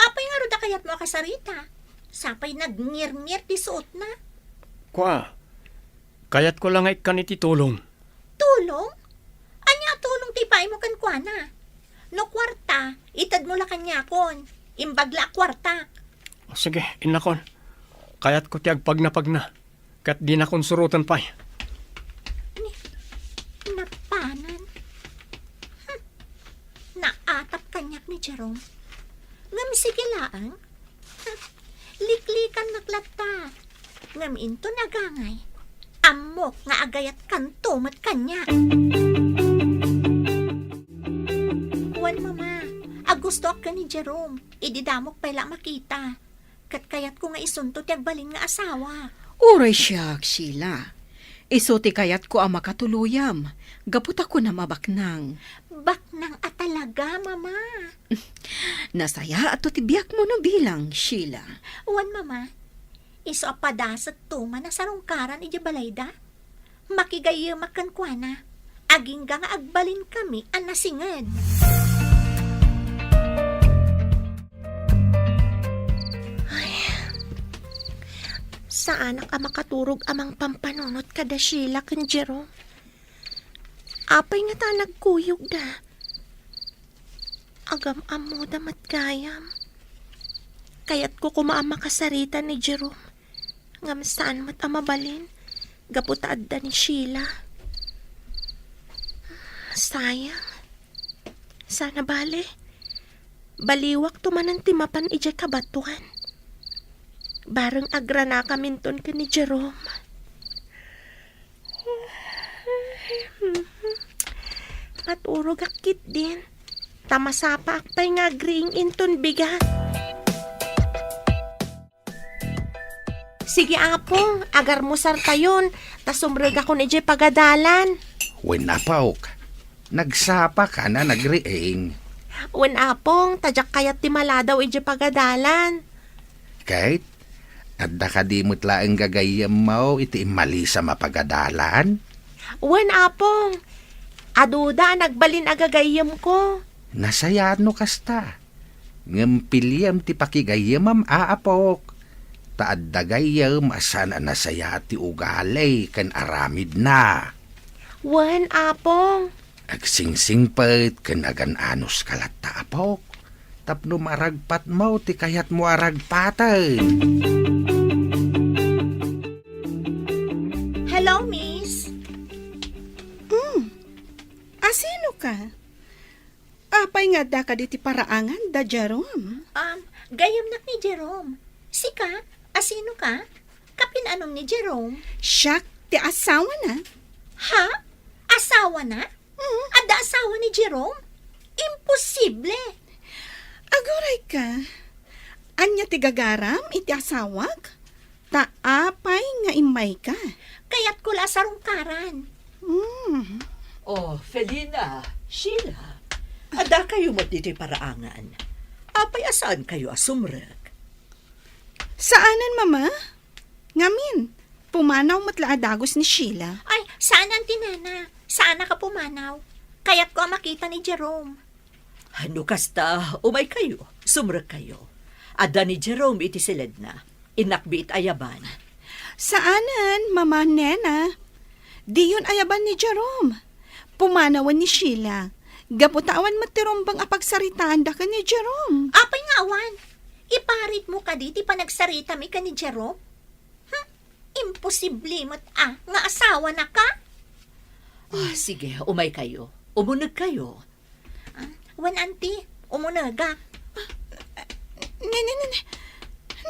Apay nga ruda kayat mo akasarita. Sapay nagngir-ngir ti suot na. Kwa, kayat ko lang ay kaniti tulong. Tulong? Anya tulong ti pay mo kan kwa na? No kwarta, itad mo la kanyakon. Imbagla kwarta. Sige, inakon. Kayat ko ti agpag na. Kat di na kon surutan pay. Napanan. Naatap kanyak ni Jerome. Ngam sige laang. Liklikan naglata. Ngam into nagangay. Amok nga agayat kanto mat kanya. Wan mama, agusto ka ni Jerome. Ididamok pala makita. Kat kayat ko nga isunto ti agbalin nga asawa. Uray siya, Sheila. Isuti kayat ko ang makatuluyam. Gapot ako na mabaknang. Baknang at talaga, mama. Nasaya at tibiyak mo no bilang, Sheila. Wan mama, iso apadasat tuman na sarungkaran iti balayda. Makigayamak kan kuana. Aging nga agbalin kami ang nasingad. Saan ang makaturog amang pampanunot kada Sheila ken Jerome? Apay nga ta nagkuyog da. Agam amo damat gayam. Kayat ko kumaama kasarita ni Jerome. Ngam saan mat amabalin. Gaputaad da ni Sheila. Sayang. Sana bale. Baliwak tumanan timapan ijay kabatuan. Bareng agrana kaminton ka ni Jerome. Maturog akit din. Tamasapa akpay nga agreeing inton biga. Sige apong, agar mo sartayon. Tasumreg ako ni Jay pagadalan. Wen apok. Nagsapa ka na nagriing. Wen apong, tadyak kayat ti maladaw ije pagadalan. Kahit, adda ka di mo't laeng gagayam mo iti mali sa mapagadalan. Wen apong, aduda nagbalin agagayam ko. Nasayano kasta. Ngampiliam ti pakigayamam aapok. Taadda gayam asan nasaya ti ugalay kan aramid na. Wen apong, Agsingsingpet kan agananos kalat taapok. Tapno maragpat mo ti kayat mo aragpatan. Hello, miss. Asino ka? Apay nga da ka diti paraangan, da Jerome. Gayam nak ni Jerome. Sika, asino ka? Kapin anong ni Jerome? Siyak, ti asawa na. Ha? Asawa na? Ada asawa ni Jerome? Imposible. Aguray ka. Anya ti gagaram iti asawag? Taapay nga imay ka. Kaya't kula sarong karan. Oh, Felina, Sheila, ada kayo matiti paraangan. Apay asaan kayo asumrek? Saanan, mama? Ngamin, pumanaw matlaadagos ni Sheila. Ay, saan ang tinana? Saan ka pumanaw? Kaya't ko ang makita ni Jerome. Ano kasta, umay kayo, sumrek kayo. Ada ni Jerome iti silid na, inakbit ayaban. Saanan, mama nena? Di yun ayaban ni Jerome. Pumanawan ni Sheila. Gaputawan matirombang apagsaritaan da ka ni Jerome. Apay nga awan. Iparit mo ka diti panagsarita mi ka ni Jerome? Imposible mo't nga asawa na ka? Sige, umay kayo. Umunag kayo. Wan auntie, umunaga.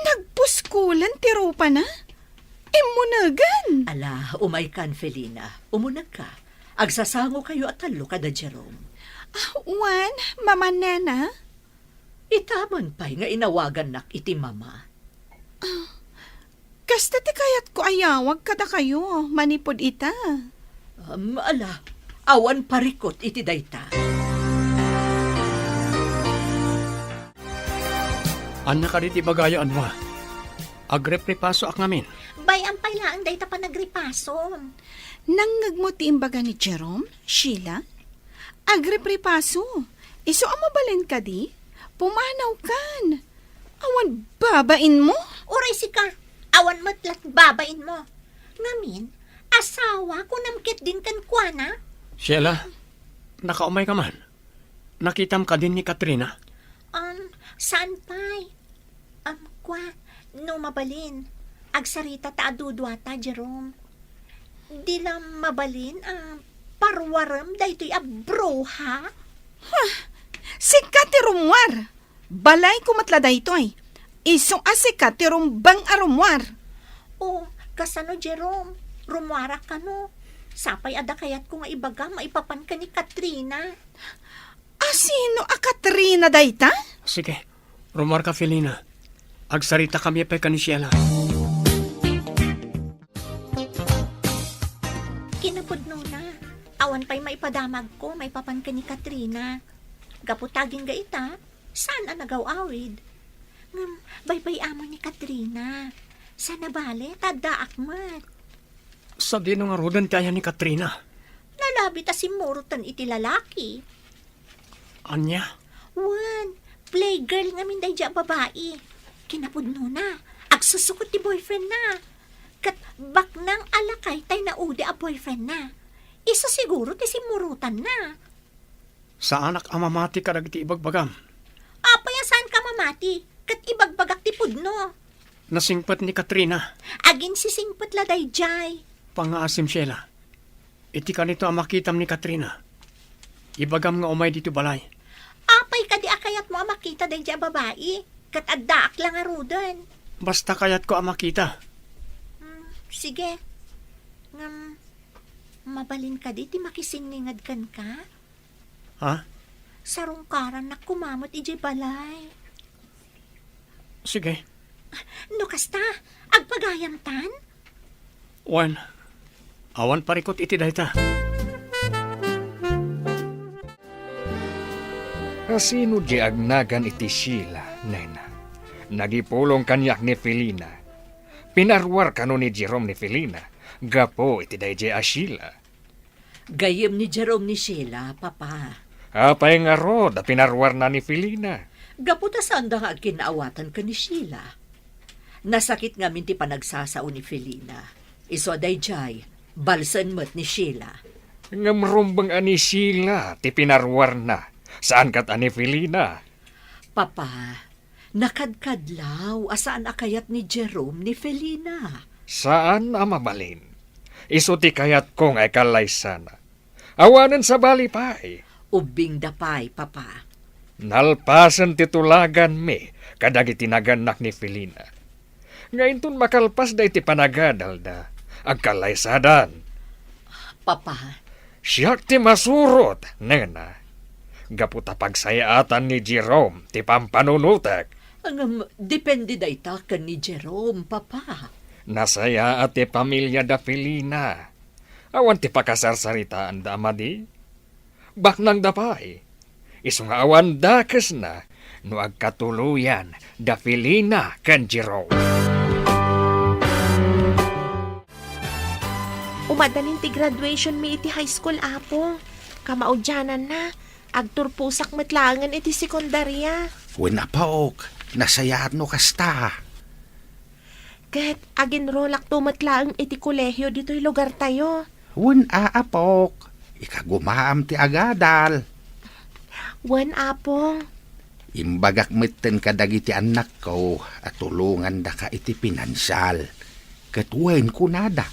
Nagpuskulan tiro pa na? Imunagan. Ala, umay kan, Felina. Umunag ka. Agsasango kayo at talo kada Jerome. Wan, mama nena? Itaman pa'y nga inawagan nak iti mama. Kasta ti kayat ko ayawag kada kayo, manipod ita. Ala, awan parikot iti dayta. Anya ka diti bagayo anwa. Agrepripaso ak namin. Bayan pa lang day ta pa nagripason. Nangag mo ti imbaga ni Jerome, Sheila? Agrepripaso. Iso ang mabalin ka di? Pumanaw kan. Awan babain mo? Uray si ka. Awan matlat babain mo. Ngamin, asawa ko namkit din kan kuana. Sheila, nakaumay ka man. Nakitam ka din ni Katrina. Saan pa'y? Kwa, no mabalin. Agsarita ta adudwata, Jerome. Di lang mabalin, parwaram daytoy abroha. Sikat ti rumwar. Balay kumatla daytoy. Isong asikat ti rumbang arumwar. Kasano, Jerome? Rumwara ka no. Sapay ada kayat ko nga ibaga maipapan ka ni Katrina. Sino a Katrina dayta? Sige, rumar ka, Felina. Agsarita kami pa ka ni Sheila. Kinapudno na. Awan pa'y maipadamag ko, maipapan ka ni Katrina. Gaputaging ga ita, saan ang nagaw-awid? Baybay amo ni Katrina. Sana bale, tada akmat. Sa dino nga rodan kaya ni Katrina. Nalabi ta si Murutan iti lalaki. Anya? Wan, playgirl nga minday dya babae. Kinapudno na, agsusukot ti boyfriend na. Kat baknang alakay tay na ude a boyfriend na. Isa siguro ti si Murutan na. Sa anak amamati ka nagti ibagbagam. Apayasan ka mamati, kat ibagbagak ti pudno. Nasingpat ni Katrina. Agin si singpat laday jay. Pangaasim Sheila. Iti ka nito ang makitam ni Katrina. Ibagam nga umay dito balay. Apay ka di akayat mo makita day dya babae. Kat addaak lang arudan. Basta kayat ko ang makita. Sige. Ngam, mabalin ka di, ti makisingningad kan ka. Ha? Sarungkaran na kumamot ije balay. Sige. No kasta, agpagayam tan? Wan. Awan parikot iti dayta. Sino di agnagan iti Sheila, nena? Nagipulong kanyak ni Felina. Pinarwar kano ni Jerome ni Felina. Gapo iti dayjay a Sheila. Gayem ni Jerome ni Sheila, papa. Apay nga ro, da pinarwar na ni Felina. Gaputa sanda nga kinaawatan ka ni Sheila. Nasakit nga minti panagsasao ni Felina. Iso dayjay, balsan mo't ni Sheila. Ngamrumbang ani Sheila, ti pinarwar na. Saan kat ani Felina? Papa, nakadkadlaw asaan akayat ni Jerome ni Felina. Saan amabalin? Iso ti kayat kong ay kalay sana. Awanan sa bali pa eh. Ubing dapay, papa. Nalpasan titulagan me, kadag itinaganak ni Felina. Ngayon tun makalpas da iti panagadal da, agkalaysadan. Papa. Siyak ti masurot, nena. Gaputa pagsayaatan ni Jerome, ti pampanunutek. Depende da ita ka ni Jerome, papa. Nasaya at ti pamilya da Felina. Awan ti pakasarsaritaan da amadi. Baknang dapay. Iso nga awan dakes na, no agkatuluyan da Felina ken Jerome. Umadanin ti graduation mi iti high school, apo. Kamaudyanan na. Agturpusak matlangan iti sekundarya. Wena paok, nasayaan no kasta. Ket aginrolak tumatlaang iti kolehyo dito'y lugar tayo. Wen aapok, ikagumaam ti agadal. Wan, apong. Imbagak mitten kadag iti anak ko at tulungan da ka iti pinansyal. Ket wen kunada.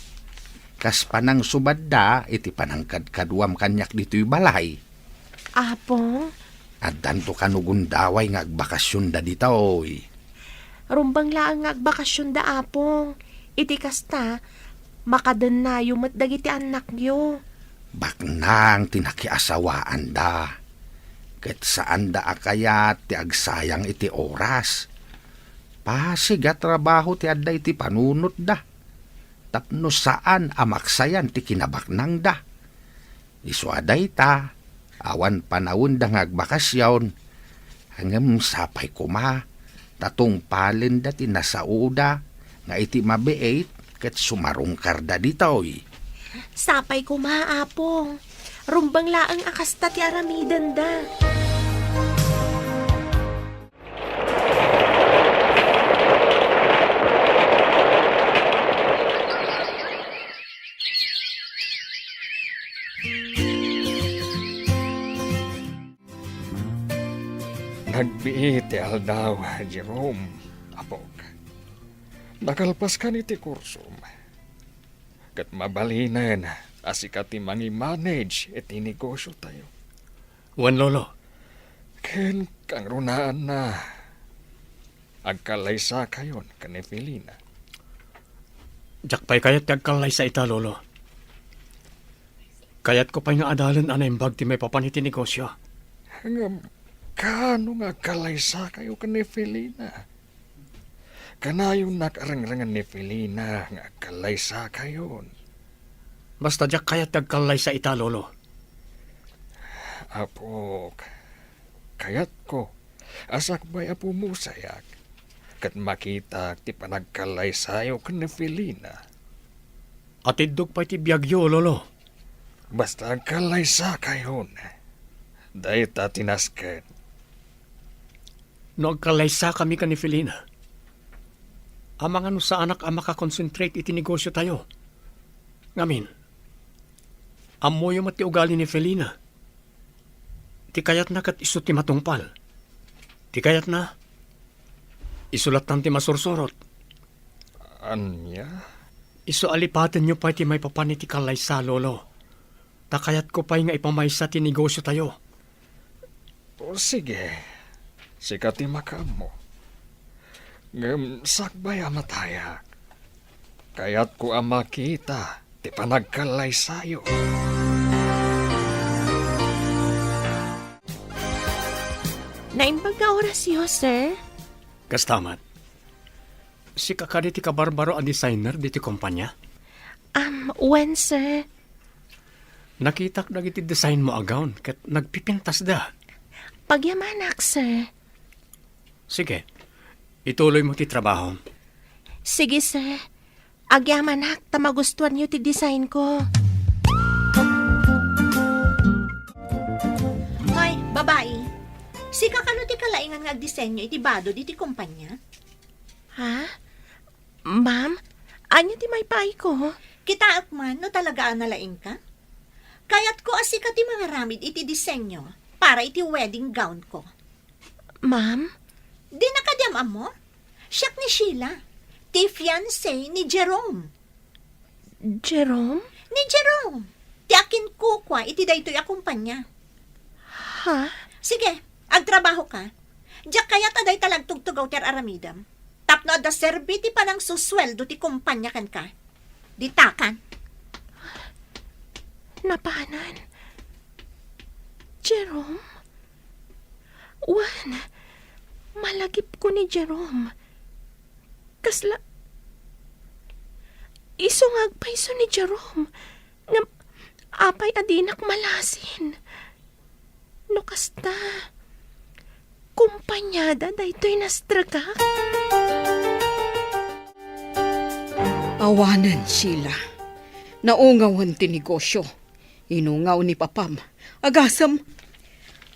Kas panang subadda iti panangkad kaduam kanyak dito'y balay. Apong? At danto kanugundaway nga agbakasyon da ditoy. Rumbang laang nga agbakasyon da, apong. Iti kasta, makadan na yung matdag iti anak yo. Baknang tinakiasawaan da. Ket saan da akayat ti agsayang iti oras. Pasiga trabaho ti adda iti panunot da. Tapno saan amaksayan ti kinabaknang da. Isu aday ta, awan panawon da nga agbakasyon. Hangam sapay kuma, tatong palin da ti nasauda, nga iti mabeet ket sumarungkar da ditoy. Sapay ko, maapong. Rumbang laang akasta ti aramidan da. Nagbiiti aldaw, Jerome, apok. Nakalpas ka niti kursum. Kat mabalinan, asikati mangi-manage iti negosyo tayo. Wan, lolo. Ken kang runaan na. Agkalaysa kayon kani Felina. Jakpay kayat agkalay sa ita, lolo. Kayat ko pa'y nga adalan anay ti may papaniti negosyo. Hangam, kano nga kalaysa kayo kani Felina? Kanayon nakarangrangan ni Felina nga kalaysa kayon. Basta jak kayat agkalay sa ita, lolo. Apok, kayat ko, asak ba'y apo mo sayak, kat makita ti panagkalay sayo kani Felina. Atidog pa'y ti biyagyo, lolo. Basta agkalay sa kayon, dahi ta tinasket. No agkalaysa kami ka ni Felina. Amang ano sa anak ang makakonsentrate iti negosyo tayo. Ngamin, amoy yung mati ugali ni Felina. Ti kayat na kat iso ti matungpal. Ti kayat na, isulat tan ti masursurot. Anya? Iso alipaten nyo pa ti may papani ti kalaysa, lolo. Ta kayat ko pa'y nga ipamaysa ti negosyo tayo. O sige, sikati makam mo. Sakbay amataya. Kaya't ko ang makita, ti panagkalay sayo. Naimbag nga orasyo, sir. Kastamat. Si kakadi ti kabarbaro a designer di ti kumpanya. When, sir? Nakitak dagiti design mo agawn ket nagpipintas da. Pagyamanak, sir. Sige, ituloy mo ti trabaho. Sige, sir. Agyamanak, tamagustuhan niyo ti design ko. Hoy, babae. Si kakano ti kalaingan nga agdisenyo iti bado di ti kumpanya? Ha? Ma'am, anya ti may pay ko? Kita man no talaga analaing ka? Kayat ko asika ti mga ramid iti disenyo para iti wedding gown ko. Ma'am? Di nakadiyam mo? Siyak ni Sheila. Ti fiancé ni Jerome. Jerome? Ni Jerome. Ti akin kukwa iti daytoy a kumpanya. Ha? Sige, agtrabaho ka. Diyak kayat aday talagtugtugaw ti aramidam. Tapno ada serbi ti panang susweldo ti kumpanya kan ka. Ditakan. Napanan. Jerome? Wan, malagip ko ni Jerome. Kasla, isungag pa iso ni Jerome. Ngam, apay adinak malasin. No kasta, kumpanyada daytoy nastraga. Awanan, Sheila. Naungawan ti negosyo. Inungaw ni Papam. Agasam.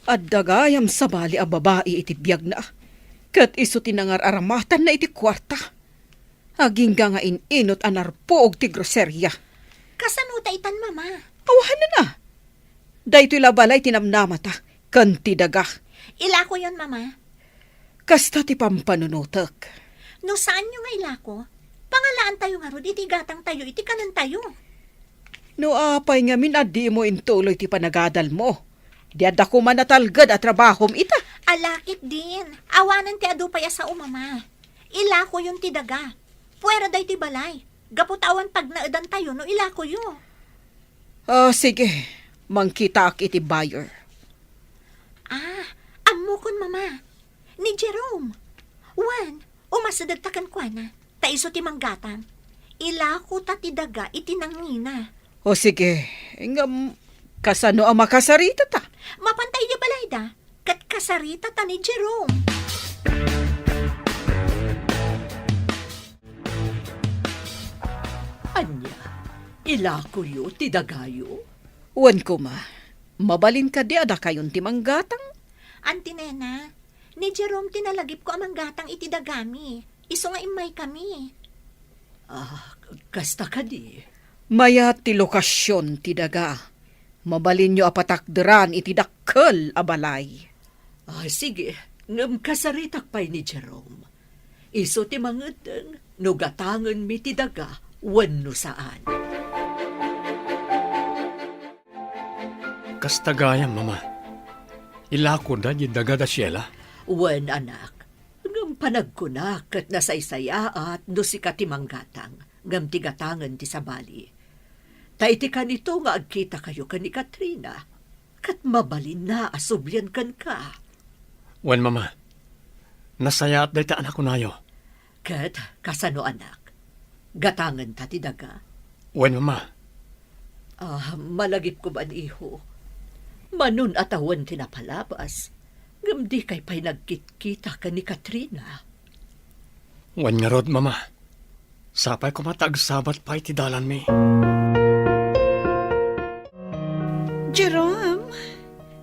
At dagayam sa bali a babae iti biyag na. Kat iso tinangar-aramatan na iti kwarta. Aging nga inot anarpoog ti groserya. Kasanuta itan, mama. Awahan na. Daytoy labalay tinamnamata. Kanti daga. Ilako yon, mama. Kasta ti pampanunutak. No saan nyo nga ilako? Pangalaan tayo nga ron, iti gatang tayo, iti kanan tayo. No apay nga minadi mo intuloy ti panagadal mo. Diada ko man natalgad at trabahom ita. Alakit din. Awanan ti adupaya sa umama. Ilako yung ti daga. Puwera day ti balay. Gaputawan pag naadan tayo no ilako yun. Sige. Mangkita ak iti buyer. Amukon mama. Ni Jerome. Wan, umasadagtakan kwa na. Taiso ti manggatang. Ilako ta ti daga iti nangina. Sige. Ngam, kasano ang makasarita ta? Mapantay di balay da. Kat kasarita ta ni Jerome. Anya, ilako yu, ti dagayo. Wan ko ma. Mabalin ka di ada kayon ti manggatang. Auntie Nena, ni Jerome tinalagip ko amang gatang iti dagami. Iso nga imay kami. Kasta ka di. Maya ti lokasyon ti daga. Mabalin nyo apatakderan iti dakkel abalay. Sige, ngam kasaritak pa'y ni Jerome. Iso ti mangeteng, no gatangan mi ti daga, wano saan. Kastagayam, mama. Ilako da di daga da Sheila. Wan anak, ngam panagkunak at nasaysaya at no si katimanggatang, ngam ti gatangan ti sabali. Taiti ka nito nga agkita kayo ka ni Katrina, kat mabalin na asubyan kan ka. Wan, mama. Nasaya at dahi ta anak ko nayo. Kat, kasano anak? Gatangan ta ti daga? Wan, mama. Malagip ko ba iho? Manun atawan tinapalabas. Ngam di kay pa'y nagkit-kita ka ni Katrina. Wan nga rod, mama. Sapay ko matagsabat pa iti dalan mi. Jerome,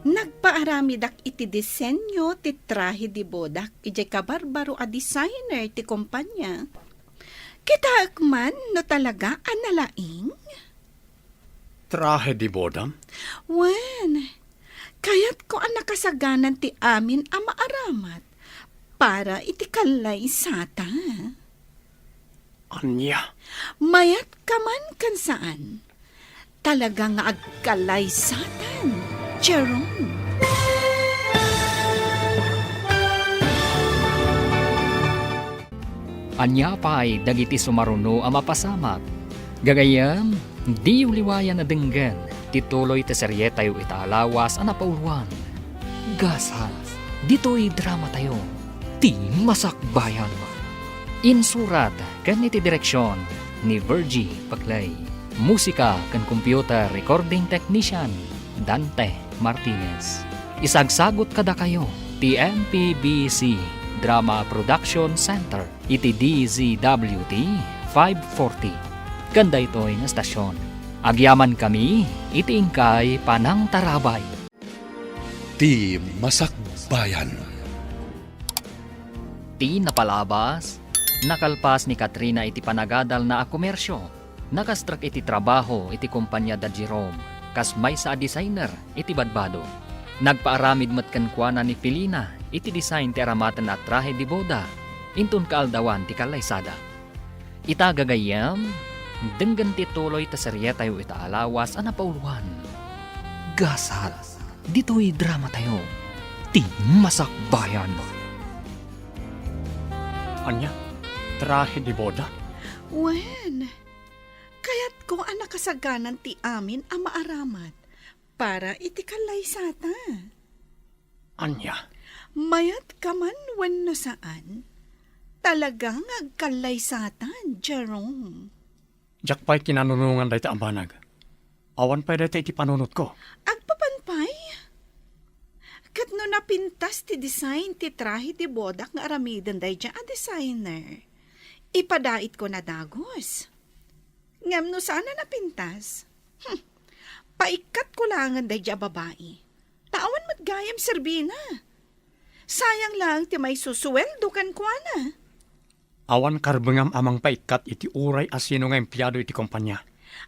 nagpaaramidak iti disenyo ti trahe di bodak iti kabarbaro a designer ti kumpanya. Kita man no talaga analaing? Trahe di bodam? Wen, kayat ko ang nakasaganan ti amin ang maaramat para iti kalay sata. Anya? Mayat ka man kan saan. Talaga nga agkalay satan, Jerome. Anya pa'y dagiti sumaruno ang mapasamak. Gagayam, di uliwayan na denggan, tituloy te serye tayo itaalawas ang napauluan. Gasas, dito'y drama tayo, ti masakbayan. Insurat kan iti direksyon ni Virgie Paclay. Musika kan computer recording technician Dante Martinez. Isagsagot kada kayo ti MPBC Drama Production Center iti DZWT 540. Ganda ito'y nga stasyon. Agyaman kami iti ingkay Panang Tarabay. Ti Masakbayan. Ti napalabas, nakalpas ni Katrina iti panagadal na a komersyo. Nakastrak iti trabaho iti kumpanya da Jerome, kas may sa designer iti badbado. Nagpaaramid matkankwana ni Felina iti design ti aramatan at trahe di boda, intun kaaldawan ti kalaysada. Itagagayam, denggan ti tuloy ta serye tayo itaalawas ang napauluan. Gasal, dito'y drama tayo, ti masakbayan. Anya, trahe di boda. Wen, kaya't ko anak kasaganan ti amin ang maaramat para iti kalaysata. Anya, Mayat ka man wenno saan, talagang agkalaysatan, Jerome. jak pa'y kinanunungan dahi ta ambanag. Awan pa'y dahi ta iti panunot ko. Agpapanpay? Kat no napintas ti design ti trahe ti bodak nga aramidan dahi dyan a designer. Ipadait ko na dagos. Ngam no sana napintas? Paikat ko langan dahi dyan babae. Tawan matgayam serbina. Sayang lang ti may susuweldo kan kuana. Awan karbengam amang paikat iti uray asino nga empleyado iti kumpanya.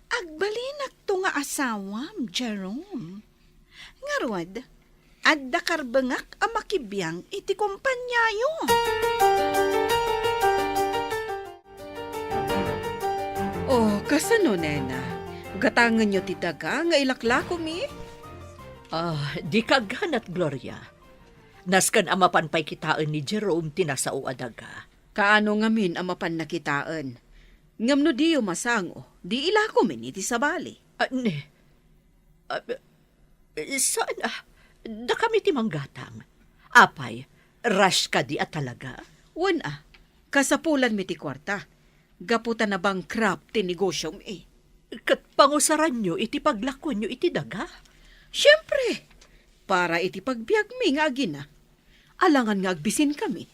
Agbalinak to nga asawam, Jerome. Ngarod, adda karbengak ang makibiyang iti kumpanyayo. Oh, kasano, nena? Gatangan nyo ti daga nga ilaklako mi? Di kaganat, Gloria. Naskan amapan pa'y kitaan ni Jerome tinasao adaga. Kaano nga min amapan nakitaan? Ngam no diyo masango, di ilako min iti sabali. Saan da kami timanggatang? Apay, rush ka di at talaga? Wan kasapulan mi ti kwarta. Gaputan na bankrupt ti negosyo mi. Kat pangusaran nyo iti paglakon nyo iti daga? Siyempre, para iti pagbiag mi nga agina. Alangan nga agbisin kami.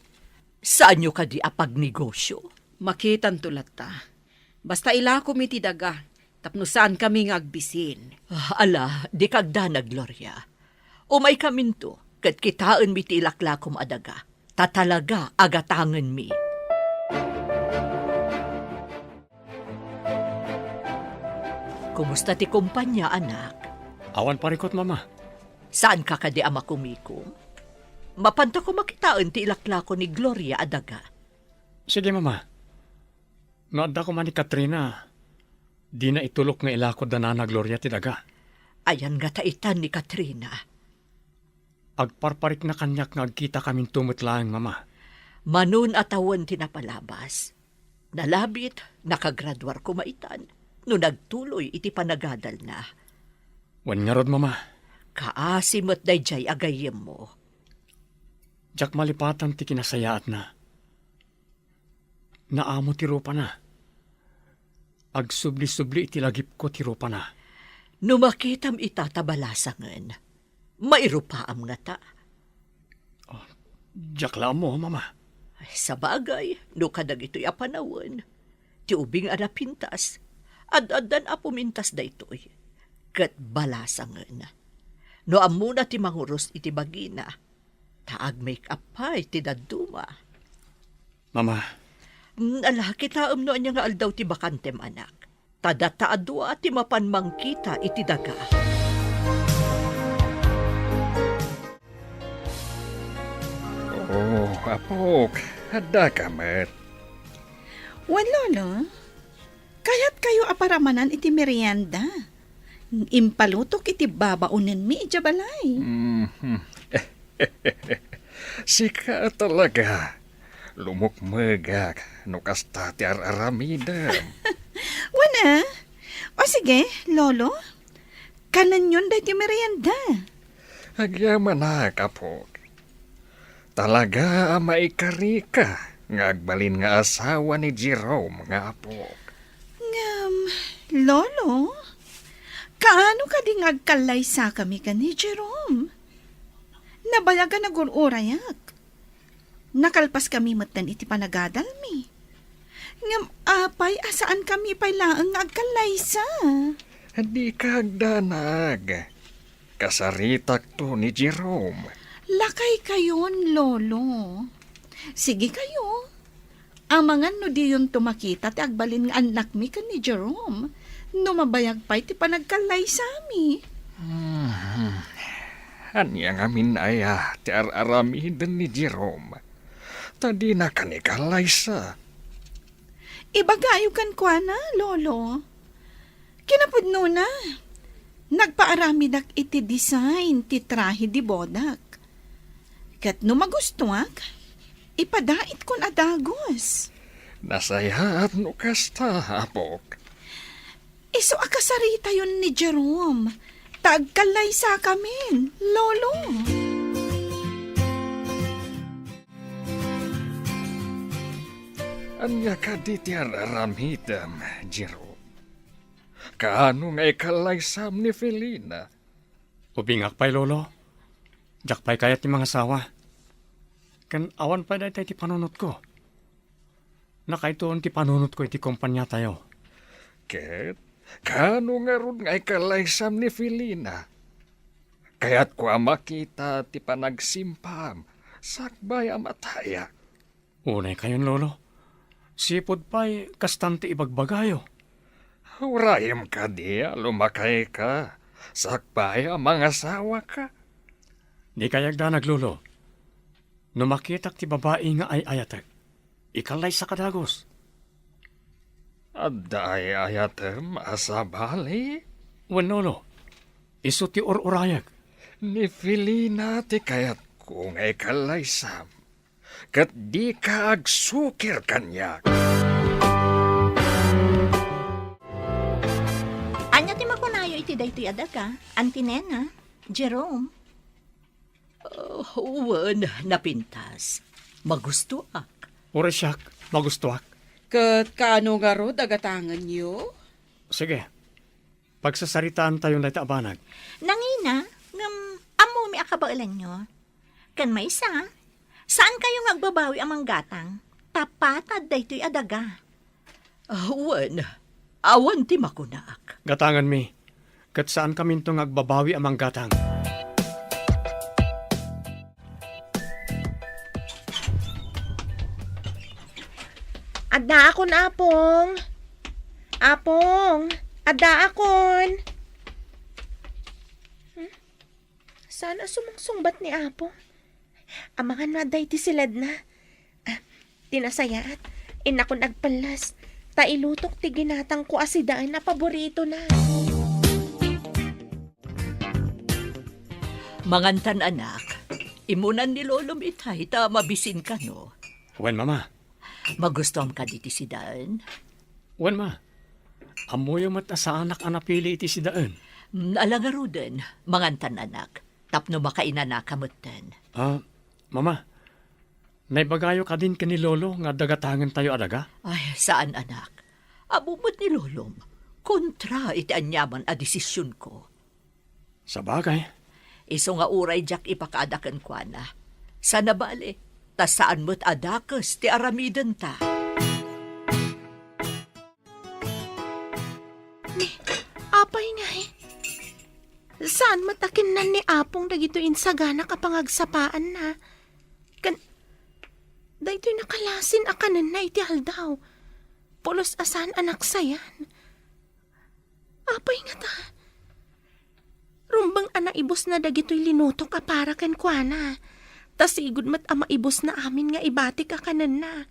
Saan nyo ka di apag negosyo? Makitan tulat ta. Basta ilako mi ti daga, tapno saan kami nga agbisin. Ala, di kagdana, Gloria. Umay kaminto, kat kitaan mi ti ilaklakom adaga. Tatalaga agatangan mi. Kumusta ti kumpanya, anak? Awan parikot, mama. Saan ka kadi ama kumikom? Mapanta ko makitaan ti ilaklako ni Gloria adaga. Sige, mama. Noadda ko man ni Katrina, di na itulok nga ilakod na na Gloria ti daga. Ayan nga taitan ni Katrina. Agparparik na kanyak nga agkita kaming tumutlaang, mama. Manun atawan tinapalabas. Nalabit, nakagradwar ko maitan. No nagtuloy iti panagadal na. Wan nga rod, mama. Kaasimot dayjay agayem mo. Jak malipatan ti kinasayaat na. Naamo ti rupa na. Agsubli-subli iti lagip ko ti rupa na. Numakitam itatabalasangan. Mairupaam nga ta. Jak la mo, mama. Sa bagay, no kadag ito'y apanawan. Ti ubing anapintas. Ad-adan apumintas da ito'y. Kat balasangan. No amuna ti manguros iti bagina. Taag make-up pa iti daduma. Mama. Ala, kita no anya nga aldaw ti bakantem anak. Tadataadwa ti mapanmangkita iti daga. Oh, apok. Hada ka, met. Wan, lolo. Kaya't kayo aparamanan iti merienda. Impalutok iti babaunin mi iti balay. Sika talaga. Lumukmegak, nukasta ti aramidam. Wana? O sige, lolo. Kanan yun dahil ti merienda. Agyaman na, kapok. Talaga maikari ka, ngagbalin nga asawa ni Jerome, nga apok. Lolo? Kaano ka di ngagkalay sa kami ka ni Jerome? Nabayaga na urayak. Nakalpas kami matan iti panagadalmi. Ngam apay asaan kami pay laang agkalay sa. Hindi ka agdanag. Kasaritak to ni Jerome. Lakay kayon, lolo. Sige kayo. Amangan no di yun tumakita ti agbalin nga anak mi ka ni Jerome. No mabayag pa'y ti panagkalay sa mi. Anya nga minaya ti aramidan ni Jerome. Tadi na kanikalay sa. Ibagayo kan kwa na, lolo. Kinapudno na. Nagpaaramidak iti design ti trahe di bodak. Kat no magustuak, ipadait kon adagos. Nasaya at nukasta, apok. Iso akasarita yun ni Jerome. Tagkalay sa kamin, lolo. Anya ka di ti aramidam, Jerome. Kaano nga ikalaysam ni Felina? Ubingak pa'y lolo. Jak pa'y kayat ni mga sawa. Kan awan pa dahil ti panunot ko. Nakaitoon ti panunot ko iti kumpanya tayo. Ket, kaano nga ron nga ikalaysam ni Felina? Kaya't ko makita ti panagsimpam, sakbay amataya. Unay kayon lolo. Sipod pa'y kastante ibagbagayo. Urayam ka di, lumakay ka. Sakbay mga asawa ka. Di kayagda naglolo. No makitak ti babae nga ay ayatek, ikalay sa kadagos. Aday ayatem asabali? Wen lolo, iso ti urayag. Ni Felina ti kayat kung ay kalaysam. Kat di ka agsukir kanyak. Anya ti makunayo iti daytoy adaga, Antinena, Jerome. Wan, napintas. Magustuak. Oresyak, magustuak. Kat kaano nga ro dagatangan niyo? Sige, pagsasaritaan tayo na abanag. Nangina, amo mi akabailan nyo. Kan may isa, saan kayo ngagbabawi amang gatang? Tapatad daytoy adaga. Wan, awan ti makunaak. Gatangan mi, kat saan kami itong agbabawi amang gatang? Ada akon, Apong. Apong, ada akon. Sana sumangsungbat ni Apong. Amangan na day ti silad na. Tinasayaat, inakon nagpalas. Tailutok ti ginatang ko asidaan na paborito na. Mangantan anak, imunan ni Lolom itay, ta mabisin ka no. Wen mama. Magustuhan ka diti si Daan? Wen ma. Amoy mat sa anak anapili iti si Daan. Alangaro din, mangantan anak. Tapno makainana kamutan. Mama. Naibagayo ka din ka ni Lolo nga dagatangan tayo adaga? Ay, saan anak? Abumot ni Lolom. Kontra iti anyaman a desisyon ko. Sa bagay. Iso nga uray jak ipakaadakan kwa na. Sana bali, ta saan mo't adakas ti aramidan ta. Apay nga eh. Saan matakin na ni Apong dagito insagana kapangagsapaan na? Daytoy nakalasin akanan na iti haldaw. Pulos asan anak sayan. Apay nga ta. Rumbang anaibos na dagitoy linutok para ken kuana. Tasigod mat ama ibos na amin nga ibati ka kanan na.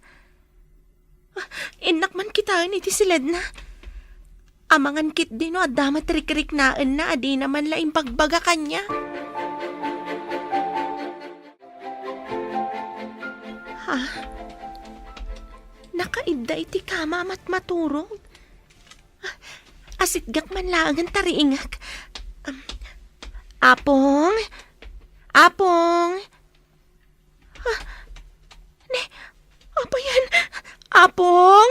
Inak man kitaan iti silad na. Amangan kit din no, damat rik-rik naan na, adi naman laing pagbaga kanya. Kaibda iti kama mat maturog. Asit gak man langan tariingak. Apong? Apong? Ne, apa yan? Apong?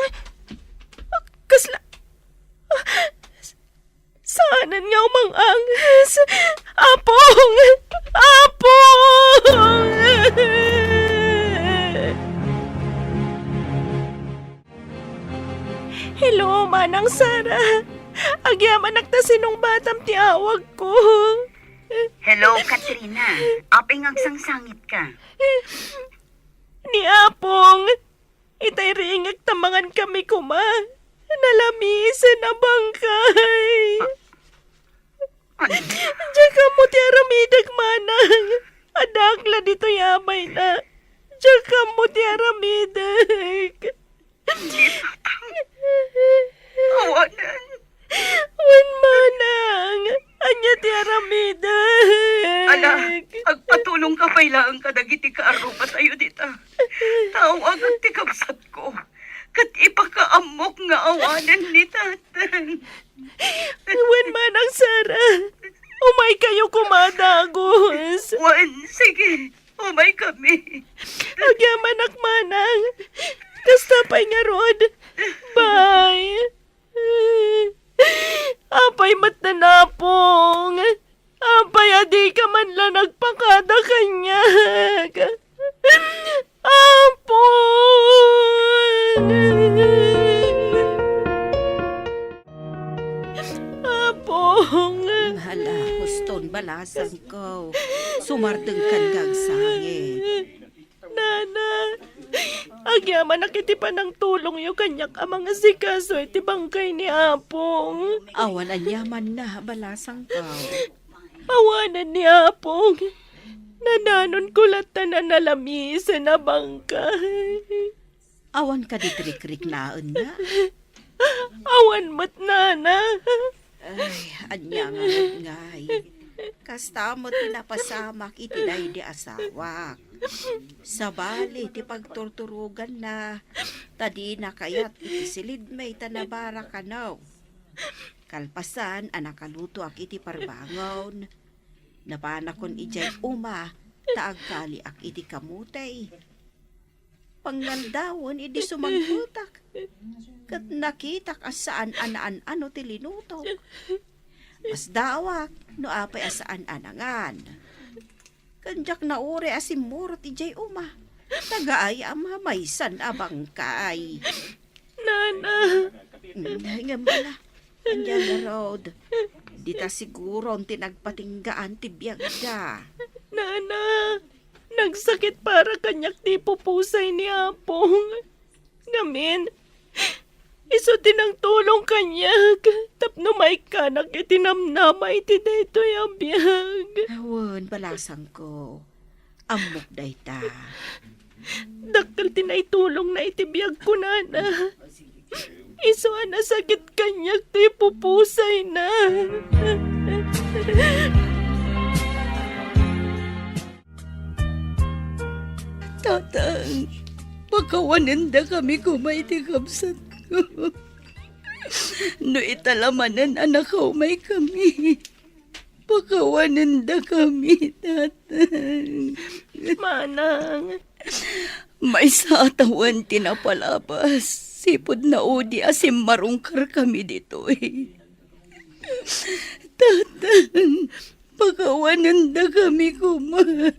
Kasla... Saanan nga umang angas? Apong! Apong! Hello, Manang Sara. Agyaman nakta sinong batam ti awag ko. Hello, Katrina. Aping agsangsangit ka. Ni Apong, itay ringag tamangan kami kuma. Nalamisan na bangkay. Diyan ka mo ti aramidag manang. Adakla dito yamay na. Diyan ka mo ti aramidag. Awanan. Wan manang. Anya ti aramidag. Ala, agpatulong ka pailaan ka dagiti kaarupa tayo dita. Tawag ang tikabsat ko. Kat ipakaamok nga awanan ni tatan. Wan manang Sara. Umay kayo kumadagos. Wan, sige. Umay kami. Agyaman manang. Kastapay nga rod. Bye. Apay matanapong. Apay adi ka man lang nagpakada kanya. Apong. Apong. Hala, huston balasan ko. Sumardeng kandang sangit. Nana, agyaman nakitipan ng tulong yung kanyak amang asikaso iti bangkay ni Apong. Awanan yaman na balasang ko. Awanan ni Apong. Nananon ko lata na nalamisan na bangkay. Awan ka di krik-krik naan na. Awan mat nana. Ay, anya nga ngay. Kasta mo tinapasamak iti day di asawak. Sabali ti pagturturugan na. Tadi na kayat iti silid may tanabara kanaw. Kalpasan anakaluto ak iti parbangon. Napanakon ijay uma. Taagkali ak iti kamutay. Pangnandawon iti sumangkutak. Kat nakitak asaan anaan ano ti linutok. Mas dawak no apay asaan anangan. Kanjak na ure asimurot ijay uma. Tagaay ama maysan abangkay. Nana. Ngambala. Andiyan na road. Dita siguro ang tinagpatinggaan ti biyag da. Nana. Nagsakit para kanyak ti pupusay ni Apong. Ngamin. Iso tinang tulong kanyak. Tapno may kanak itinamnama iti dayto yung biyag. Awan, balasang ko. Amok day ta. Dakkel tinay tulong na iti biyag ko, Nana. Iso na sakit kanyak ti pupusay na. Tatang, pagkawanan da kami kumay ti kapsat ko. No italamanan anak ko may kami. Pagkawanan da kami, tatang. Manang. May sa atawan tinapalabas. Sipod na udi asim marungkar kami dito eh. Tatang, pagkawanan da kami kumay.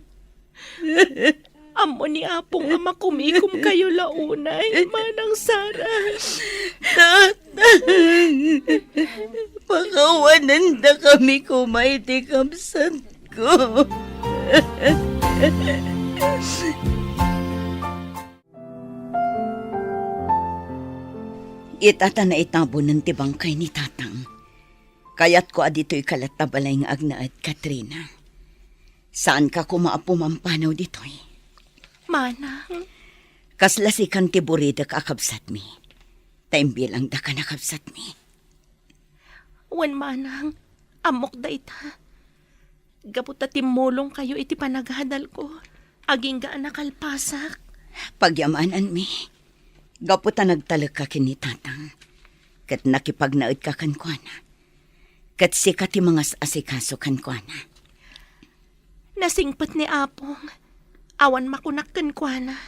Amo ni Apong ama kumikum kayo launay, Manang Sara. Tatang, pakawanan da kami kumay ti kapsat ko. Itata na itabo ng tibangkay ni Tatang. Kayat ko adito'y kalat na balay nga agnaad, Katrina. Saan ka kumaapumampanaw dito'y? Manang. Kaslasikan ti burida ka akabsat mi. Taimbilang da ka nakabsat mi. Wan manang, amok da ita. Gaputa timulong kayo iti panaghadal ko. Aging gaan nakalpasak. Pagyamanan mi. Gaputa nagtalag ka kini tatang. Kat nakipagnaid ka kan kuana. Kat sika ti mga asikaso kan kuana. Nasingpat ni Apong. Awan makunakkan ko na.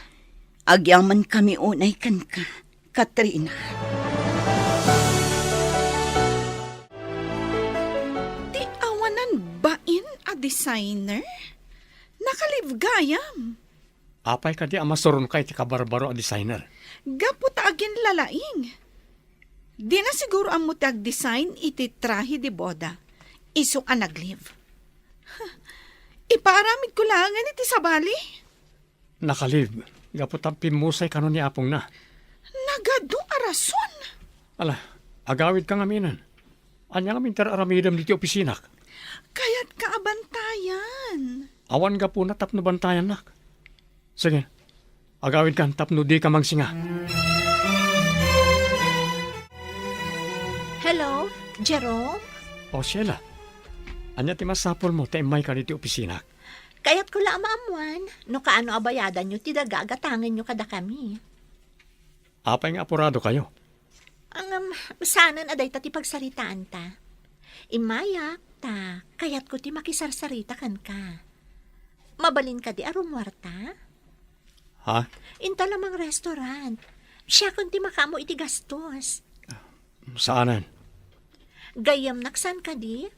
Agyaman kami unay kan ka, Katrina. Ti awanan bain a designer? Nakalibgayam. Apay ka di amasoron kay ti kabarbaro a designer. Gaputa agin lalaing. Di na siguro ang mutag design iti trahe di boda. Iso ka naglive. Ipaaramid ko langan iti sabali. Nakalib. Gapot ang pimusay kanon ni Apong na. Nagado arason. Ala, agawid kang aminan. Anya nga mintar aramidam diti opisinak. Kaya't kaabantayan. Awan ga po na tapno bantayan nak. Sige, agawid kan tapno di ka magsinga. Hello, Jerome? O Sheila, anya ti masapol mo ta imay ka diti opisinak. Kaya't ko lang maamuan. No kaano abayadan nyo, tidagagatangan nyo kada kami. Apay nga apurado kayo. Ang sanan aday ta ti pagsaritaan ta. Imayak ta, kaya't ko ti makisarsarita kan ka. Mabalin ka di arumwarta? Ha? Inta lamang restaurant. Siya kung ti makamo iti gastos. Saanan? Gayam naksan ka di?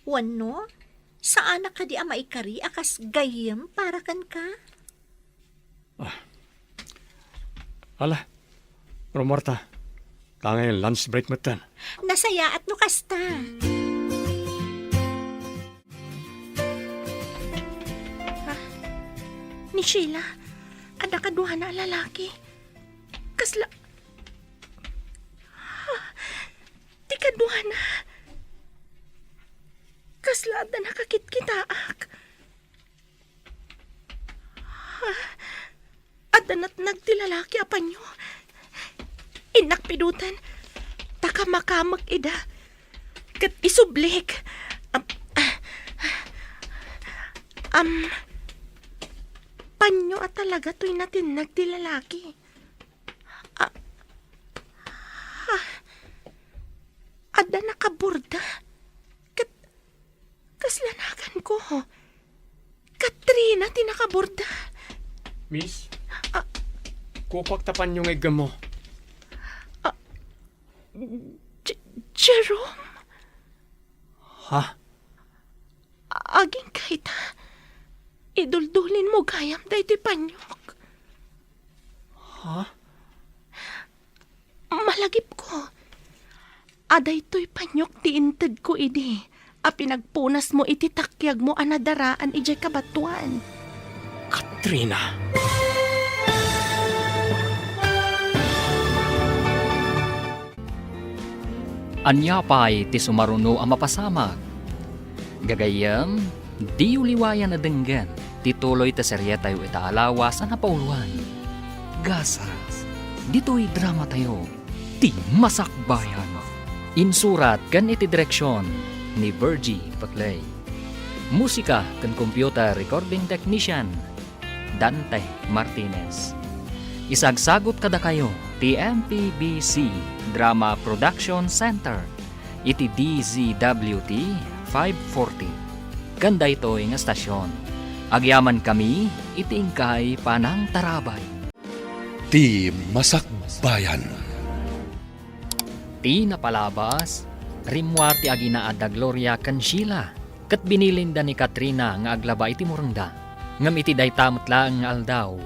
Wano? Saan ka di maikari akas gayam para kan ka? Ala, Romarta, kangay lunch break mo tan. Nasaya at nukasta. Ni Sheila, ada kaduha na lalaki. Kasla... Di kaduha na. Kasla da nakakit-kitaak. At danat nagtilalaki apan nyo. Inakpidutan. Taka makamag ida. Kat isublik. Panyo at talaga to'y natin nagtilalaki. Ada nakaburda. Kaslanagan ko. Katrina, tinakaburda. Miss, kupak tapan yung egam mo. Jerome? Ha? Aging kahit iduldulin mo gayam dahi ti panyok. Ha? Malagip ko. Aday to'y panyok ti inted ko idi. A pinagpunas mo iti takyag mo anadaraan ijay kabatuan. Katrina. Anya pa'y ti sumaruno ang mapasamag. Gagayam, di uliwayan na denggan, tituloy ta serye tayo itaalawas ang napauluan. Gasas, dito'y drama tayo, ti masakbayan. Insurat kan iti direksyon ni Virgie Paclay. Musika kan computer recording technician Dante Martinez. Isagsagot kada kayo ti MPBC Drama Production Center iti DZWT 540. Ganda ito nga stasyon. Agyaman kami iti ingkay panang tarabay. Ti Masakbayan. Ti napalabas, rimwar ti aginaada Gloria kan Sheila, kat binilinda ni Katrina nga aglaba iti murangda. Ngam iti daytamot lang nga aldaw,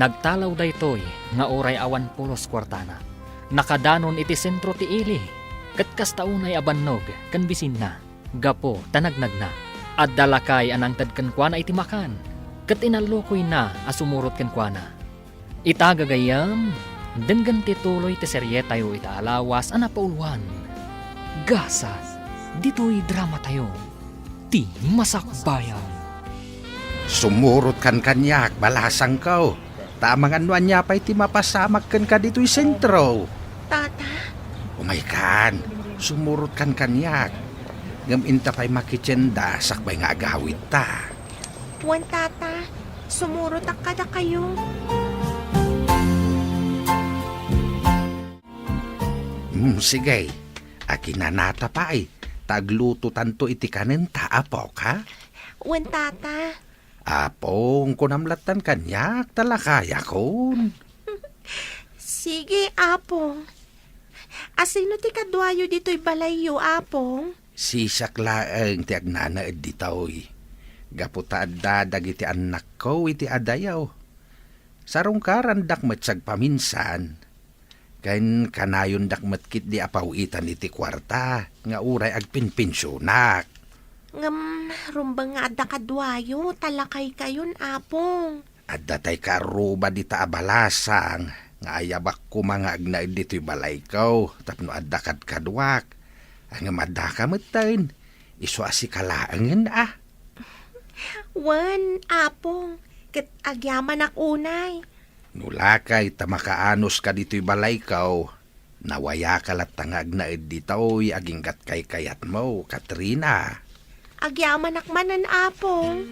nagtalaw daytoy nga oray awan pulos kwartana. Nakadanon iti sentro ti ili, kat kastaunay abannog kan bisin na, gapo tanagnag na. At dalakay anang tad kan kuana iti makan, kat inalokoy na asumurot kan kuana. Itagagayam, denggan tituloy ti serye tayo itaalawas ang napauluan. Gasas, dito'y drama tayo. Ti masakbayan. Sumurot kan kanyak, balasang kao. Tamang anuan niya pa'y ti mapasamag kan ka dito'y sentro. Tata? Umay kan, sumurot kan kanyak. Ngam inta pa'y makitsenda, sakbay nga agawit ta. Wan tata, sumurot ang kada kayo. Sige, akinanata pa tagluto tanto iti kanin taapok ha? Wen tata. Apong kunamlatan kanyak talakaya kon. Sige, apong. Asino ti kadwayo dito'y balayo, apong? Sisak laeng ti agnana edi taoy. Gaputaad dagiti anak ko iti adayaw. Sarong karandak matsag paminsan. Kain kanayon dakmat kit di apawitan iti kwarta, nga uray agpinpinsyonak. Rumbang nga adda kadwayo, talakay kayon, apong. Adda tay karuba di taabalasang, nga ayabak ko mga agnaid dito'y balay ko, tapno adda kad kadwak. Ang madda kamatain, iso asikalaangin Wan, apong, ket agyaman ak unay. Nulakay tamakaanos ka dito'y balay ko, nawaya ka lat tangag na dito'y aginggat kay kayat mo, Katrina. Agyaman ak manan, apong.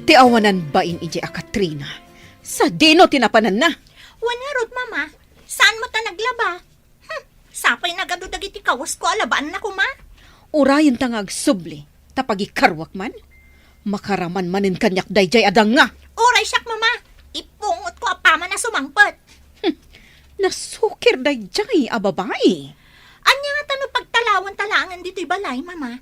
Ti awanan ba in ije a Katrina? Sa dino tinapanan na. Wan nga rod, mama. Saan mo ta naglaba? Sapay nagadudag iti kawas ko alabaan na kuma. Urayan tangag subli, tapagi karwak man. Makaraman manin kanyak dayjay adang nga. Uray siyak, mama. Ipungot ko apama na sumangpot. Nasukir dayjay a babae. Anya nga tano pagtalawan talangan dito'y balay, mama.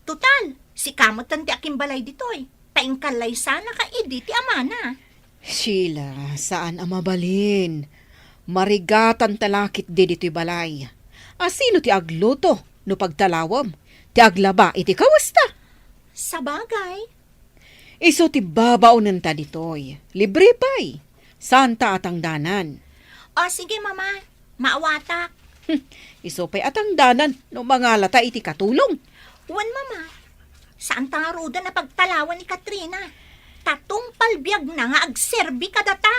Total, si kamot tanti aking balay dito'y. Paingkalay sana ka idi ti amana. Sheila, saan ang mabalin? Marigatan talakit di dito'y balay. Asino ti agluto no pagtalawam? Ti aglaba iti kawasta. Sa bagay. Iso ti babaunan ta ditoy. Libre pa'y. Santa atang danan. O sige, mama. Maawatak. Iso pa'y atang danan no mga lata iti katulong. Wan, mama. Saan ta nga roda na pagtalawan ni Katrina? Tatong palbiag na nga agserbi kadata.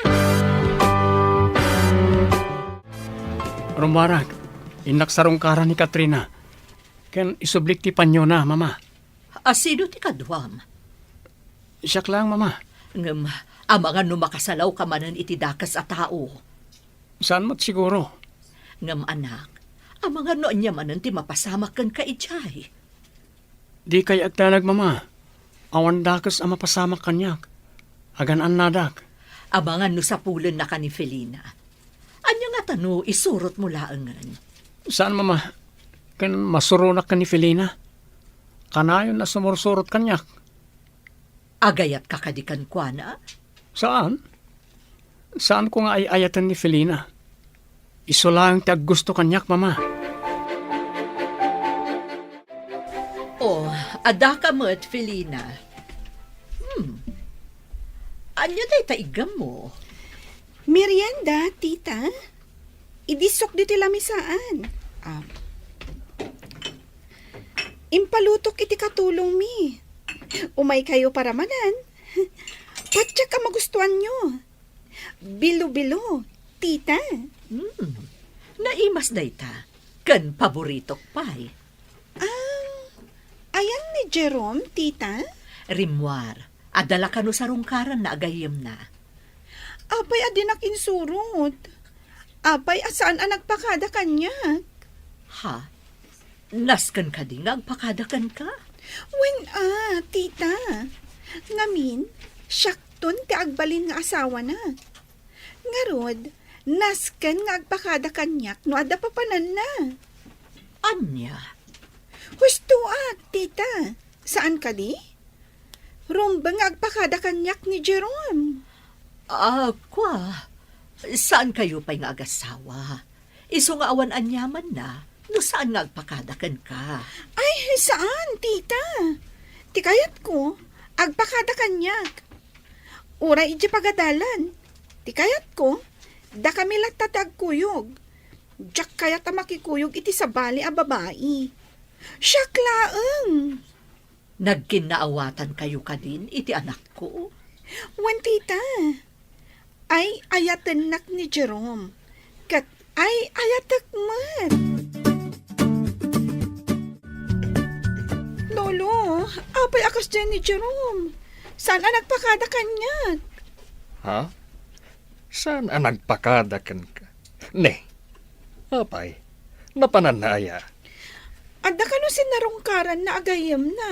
Rumarag, inaksarong kara ni Katrina. Ken isublik ti panyo na, mama. Asino ti kadwam? Siyak lang, mama. Ngem, amangan no makasalaw ka manan iti dakas a tao. Saan mo't siguro? Ngem anak, amangan no anya manan ti mapasamak kan ka ijay. Di kay agtanag, mama. Awan dakas ang mapasamak kanyak. Agan nadak. Amangan no sa pulen na ka ni Felina. Anya nga tano, isurot mo laangan. Saan, mama? Kan masurunak ka ni Felina? Kanayon na sumursurot kanyak. Agayat kakadikan kwa na? Saan? Saan ko nga ay ayatan ni Felina? Iso lang tag gusto kanyak, mama. Oh, ada ka mo't, Felina. Anya day taigam mo? Merienda, tita. Idisok dito lamisaan. Impalutok iti katulong mi. Umay kayo para manan. Patsa ka magustuhan nyo. Bilo-bilo, tita. Naimas day ta. Kan paboritok pa'y. Ayan ni Jerome, tita. Rimwar, adala ka no sa rungkaran na agayem na. Apay adinak insurot. Apay asaan ang nagpakada kanya. Ha? Naskan ka din agpakadakan ka? Wen tita. Ngamin, syakton ti agbalin nga asawa na. Ngarod, naskan nga agpakada kanyak no ada papanan na. Anya? Husto tita. Saan ka di? Rumba nga agpakada kanyak ni Jerome. Kwa. Saan kayo pa'y nga agasawa? Iso nga awan anyaman na. No saan nga agpakadakan ka? Ay, saan, tita? Tikayat ko, agpakada kanyak. Ura iji pagadalan. Tikayat ko, da kami latatag kuyog. Diyak kayat makikuyog iti sabali a babae. Siyak laeng. Nagkinaawatan kayo ka din, iti anak ko? Wan, tita. Ay ayatan nak ni Jerome. Kat ay ayatak mat. Lolo, apay akas dyan ni Jerome. Saan ang nagpakada kanya? Ha? Saan ang nagpakadakan ka? Ne, apay, napananaya. Adda ka no sinarungkaran na agayam na.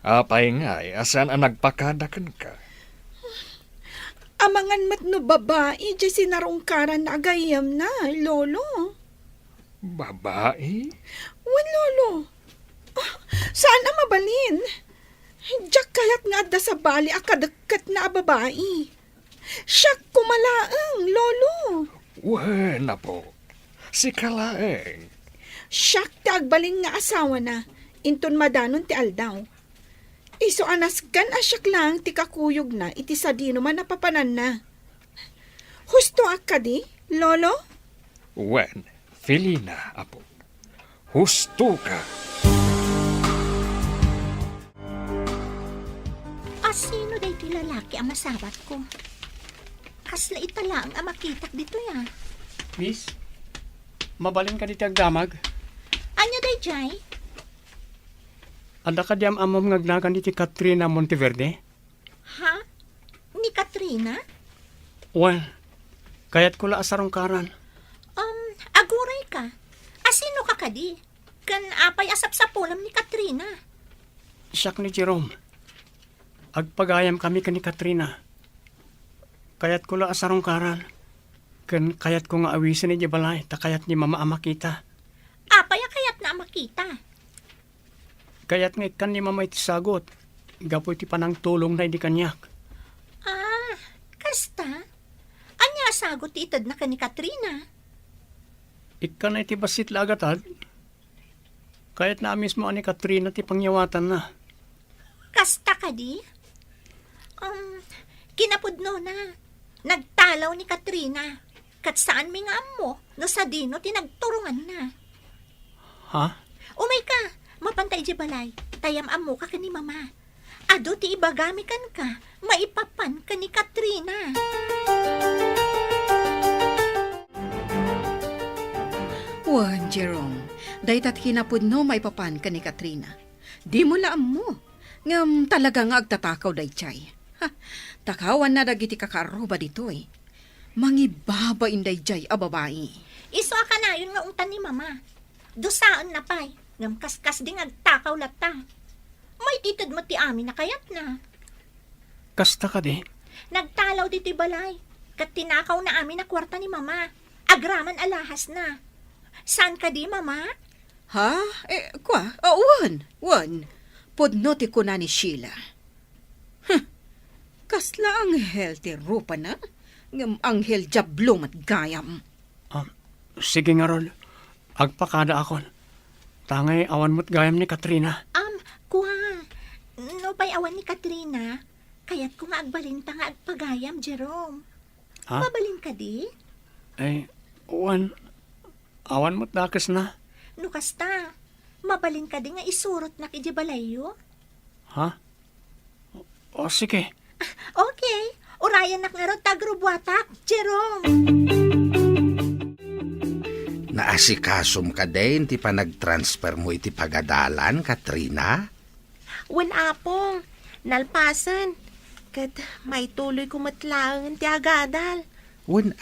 Apay nga, asan ang nagpakadakan ka? Amangan mat no babae, di sinarungkaran na agayam na, lolo. Babae? Wan, lolo. Saan ang mabalin? Diyak kayat nga adda sa bali akadakat na babae. Siyak kumalaang, lolo. Wala po. Si Kalaeng. Siyak ti agbaling nga asawa na. Inton madanon ti aldaw. Iso anas kan asyak lang ti kakuyog na iti sadino man napapanan na. Husto akadi, lolo? Wen, Felina, apo. Husto ka. Sino day ti lalaki ang masabat ko? Kasla itala ang makitak dito ya. Miss, mabalin ka diti agdamag. Anya day jay? Anda ka diyam amam ngagnagan diti Katrina Monteverde? Ha? Ni Katrina? Well, kayat ko la asarong karan. Aguray ka. Asino ka kadi? Kan apay asap sa pulam ni Katrina. Siyak ni Jerome. Agpagayam kami ka ni Katrina. Kayat ko la asarong karan. Kan kayat ko nga awisin ni Jabalay, ta kayat ni mama makita. Apay kayat na makita. Kayat nga ikan ni mama iti sagot. Gapo iti panang tulong na hindi kanyak. Kasta? Anya sagot ti itad na ka ni Katrina? Ikan na iti basit lagatad. Kayat na mismo ani Katrina ti pangyawatan na. Kasta ka di? Kinapudno na. Nagtalaw ni Katrina. Kat saan mi nga mo, no sa dino tinagturungan na. Ha? Umay ka, mapantay di balay. Tayam amo ka ni mama. Ado ti ibagami kan ka, maipapan ka ni Katrina. Wan, Jerome. Daytat kinapudno maipapan ka ni Katrina. Di mo laam mo. Ngam talaga nga agtatakaw daychay. Takawan na dagiti kakaruba ditoy. Mangibaba inday jay a babae. Iso ka na yun nga untan ni mama. Dosaan na pay, ngam kaskas ding agtakaw lata. May titid mo ti amin na kayat na. Kasta ka di? Nagtalaw diti balay. Kat tinakaw na amin na kwarta ni mama. Agraman alahas na. Saan ka di, mama? Ha? Wan. Pudno ti ko na ni Sheila. Kasla ang healthy rupa na. Ngam anghel jablo mat gayam. Sige nga rol. Agpakada akon. Tangay awan mo't gayam ni Katrina. Kuha. No pa'y awan ni Katrina. Kaya't kung agbalinta nga agpagayam, Jerome. Ha? Mabalin ka di? Awan mo't dakas na. No kasta. Mabalin ka di nga isurot na kijibalayo. Ha? O sige. Okay. Urayan nak nga ron tagrubwatak, Jerome. Naasikasom ka din, ti pa nag-transfer mo iti pagadalan, Katrina? Wen apong, nalpasan. Kat may tuloy kumatlaang ti agadal. Wen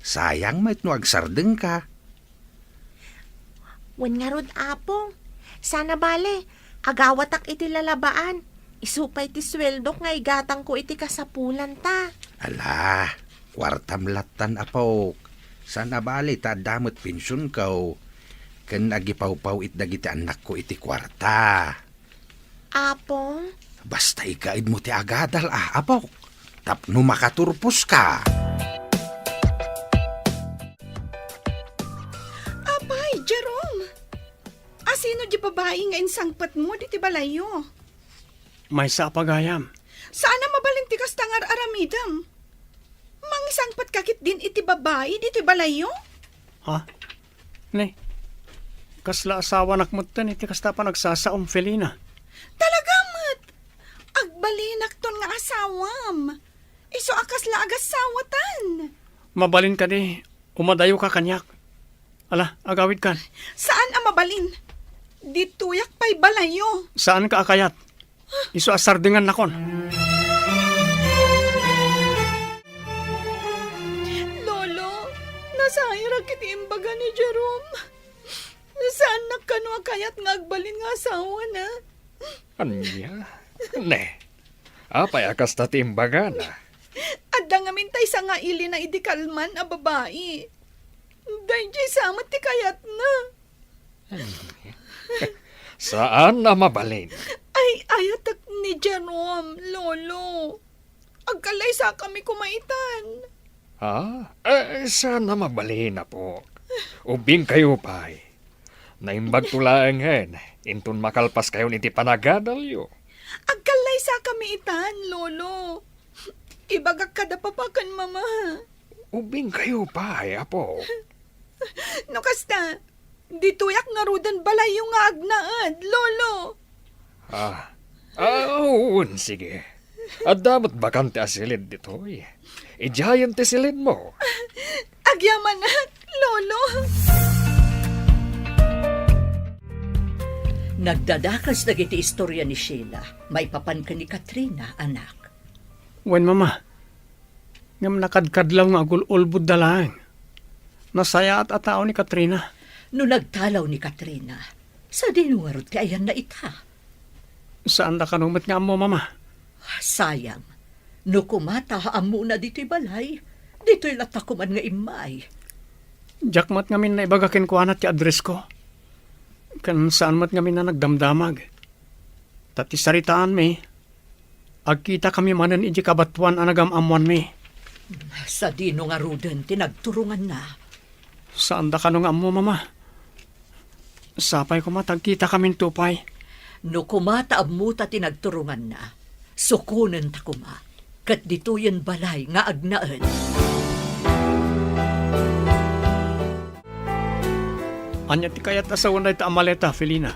sayang may no agsardeng ka. Wen nga rod apong, sana bale, agawatak iti lalabaan. Isupay ti sweldo nga igatang ko iti kasapulan ta. Ala, kwartam latan apok. Sana bali ta damot pensyon kaw. Ken agipaw-paw it dagiti anak ko iti kwarta. Apong? Basta ikaid mo ti agadal apok. Tapno makaturpos ka. Apay, Jerome. Asino di babae nga insangpat mo di ti balayo? May sa pagayam. Saan na mabalinti kas tangar aramidam? Mangisangpat kakit din iti babae di ti balayo? Ha? Ne, kasla asawa nakmutan iti kasta pa nagsasaom Felina. Talagamat! Agbalinak ton nga asawam. Iso akas la agasawatan. Mabalin ka di, umadayo ka kanyak. Ala, agawid kan. Saan ang mabalin? Di tuyak pa'y balayo. Saan ka akayat? Iso asardingan nakon. Masayra kiti imbaga ni Jerome. Saan nakano kayat nga agbalin nga asawa na? Anya? Ne. Apay akas na timbaga na. Adda nga mintay sa nga ili na idikalman a babae. Dahil jay samat ti kayat na. Saan na mabalin? Ay, ayatak ni Jerome, lolo. Agkalay sa kami kumaitan. Ha? Saan na mabalin na po? Ubing kayo pa'y. Naimbag tulaang hen. Intun makalpas kayo niti panagadalyo. Agkalay sa kami itan, lolo. Ibagak kada papakan, mama. Ubing kayo pa'y, apo. No kasta, dituyak nga rudan balay yung nga agnaad, lolo. Sige. At damat bakante asilid dito eh. Ijayan ti silid mo. Agyaman na, lolo. Nagdadakas na iti istorya ni Sheila. May papan ka ni Katrina, anak. Wen mama, ngam nakadkadlaw nga agul-ulbud dalang. Nasaya at atao ni Katrina. No nagtalaw ni Katrina, sa dinuwarot ti ayan na ita. Saan da kanumat nga mo, mama? Sayang, no kumata haam muna dito'y balay, dito'y latakuman nga imay. Jakmat ngamin na ibagakin ko anat ti address ko. Kan saan mat ngamin na nagdamdamag. Tati saritaan mi, agkita kami manan iji kabatuan anagam-amuan mi. Sa dino nga ruden, tinagturungan na. Saan da kanong amo, mama? Sapay ko matagkita kaming tupay. No kumata amuta tinagturungan na, sukunen ta kuma, kat dituyen balay nga agnaan. Anya ti kayat asawan na ita amaleta, Felina.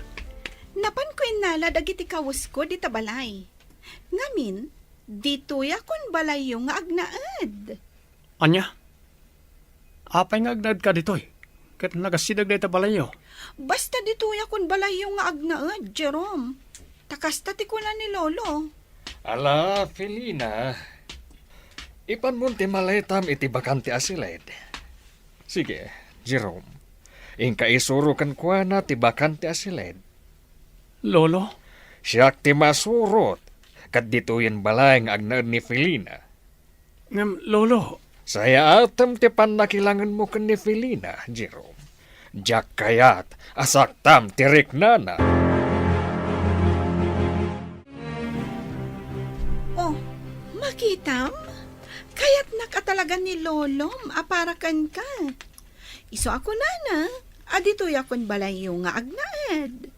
Napan ko inala dagiti kawas ko dita balay. Ngamin, dito yakon balay yung nga agnaad. Anya? Apay nga agnad ka ditoy. Kat nagasidag na ita balayo. Basta dito yakon balay yung nga agnaad, Jerome. Takasta ti ko na ni Lolo. Ala, Felina. Ipan mo ti maletam iti bakante asilid. Sige, Jerome. Ingka isuro kan kwa na ti bakante asilid. Lolo? Siyak ti masurot. Kat dituyen balay nga agnaad ni Felina. Ngam, Lolo. Saya atam ti panakilangan mo kan ni Felina, Jerome. Jak kayat, asaktam tirik nana. Oh, makitam? Kaya't nakatalagan ni Lolom, aparakan ka. Iso ako nana, adito yakon balay yung nga agnaad.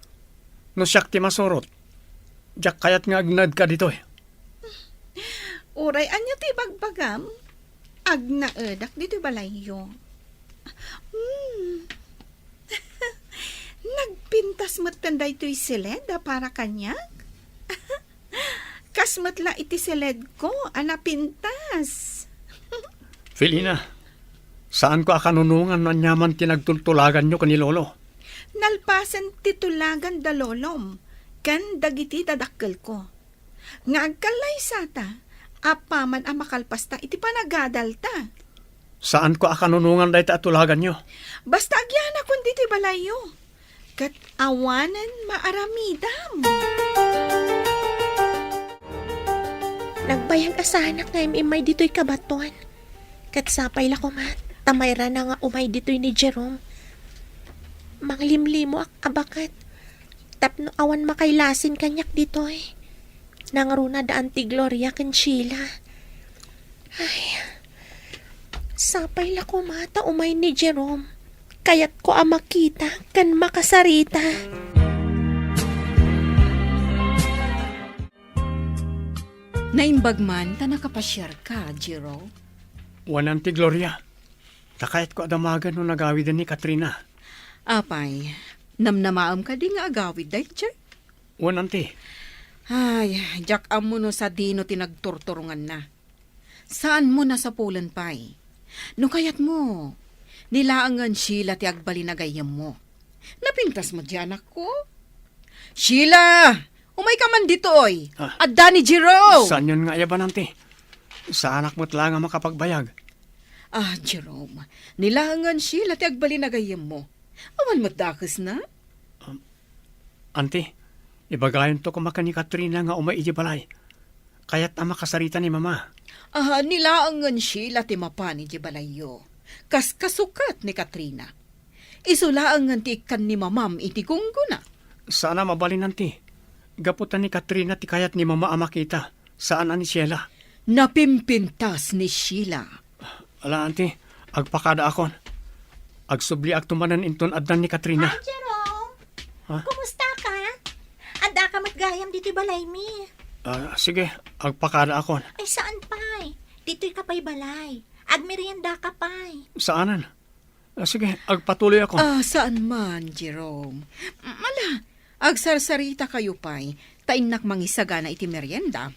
No siyak ti masurot. Jak kayat nga agnad ka ditoy. Uray, anya ti bagbagam? Agnaedak dito balayo. Nagpintas mo't tanda ito'y siled para kanyak. Kasmat la iti siled ko, pintas. Felina, saan ko akanunungan na nyaman tinagtultulagan nyo kani Lolo? Nalpasan titulagan da lolom, kan dagiti dadakkel ko. Nga agkalay sata, apaman ang makalpasta iti panagadal ta. Saan ko akanunungan da ita atulagan nyo? Basta agyan akong diti balayo. Kat awanan maaramidam. Nagbayag asanak nga imay dito'y kabatuan. Kat sapay la ko man, tamayra na nga umay dito'y ni Jerome. Manglimlimo ak abakat. Tapno awan makailasin kanyak dito'y. Nangruna daan ti Gloria ken Sheila. Ay, sapay la ko mata umay ni Jerome. Kayat ko makita kan makasarita. Naimbag man, ta nakapasyar ka, Jiro. Wanan ti Gloria. Takayat ko adamagan no nagawid ni Katrina. Apay, namnamaam ka di nga agawid day, Jack. Wanan ti. Ay, Jack amo no sa dino tinagturturungan na. Saan mo na sa pulan pay? No kayat mo, nilaangan Sheila ti agbalinagayam mo. Napintas mo di anak ko? Sheila! Umay ka man dito, oy! Adda ni Jiro! Saan yun nga yaban nanti? Sa anak mo't lang ang makapagbayag. Jerome, nilangan sila ti agbali na gayam mo. Awan magdakas na? Ante, ibagayon to kumaka ni Katrina nga umay iti balay. Kaya't ama kasarita ni mama. Nilaangan sila ti mapani di balayo. Kas kasukat ni Katrina. Isulaangan ti ikan ni mamam iti gunggo na. Sana mabalin ante. Gaputan ni Katrina ti kayat ni mama ama kita. Saan ani Sheila? Napimpintas ni Sheila. Ala ante, agpakada akon. Agsubli ag tumanan inton addan ni Katrina. Hi, Jerome. Ha? Kumusta ka? Anda ka matgayam dito balay mi. Sige, agpakada akon. Ay, saan pa'y? Dito'y kapay balay. Agmerienda ka pa'y. Saanan? Sige, agpatuloy ako. Saan man, Jerome? Mala, agsarsarita kayo pa'y. Tainak mangisaga na iti merienda.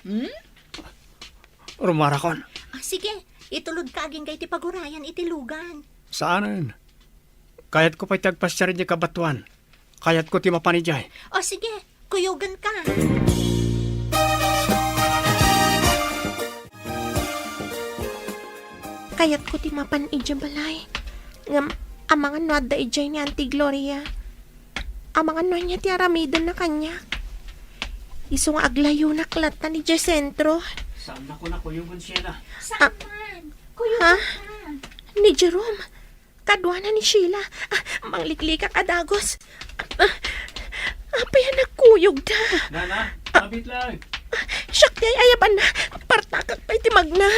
Rumarakon. Sige, itulod ka aging kay ti pagurayan iti lugan. Saanan? Kayat ko pa'y tagpasya rin di kabatuan. Kayat ko ti mapanijay. Sige, kuyugan ka. Kayat ko ti mapan ijay balay. Ngam, amangan no adda ijay ni Auntie Gloria. Amangan no niya ti aramidon na kanya. Iso nga aglayo na klata ni Jay Sentro. Saan ako na kuyugan Sheila? Saan man? Kuyugan ka. Ni Jerome. Kadwa na ni Sheila. Mangliklikak adagos. Apa yan nagkuyog da? Nana, kapit lang. Siyak di ay ayaban na. Partakak pa iti magna.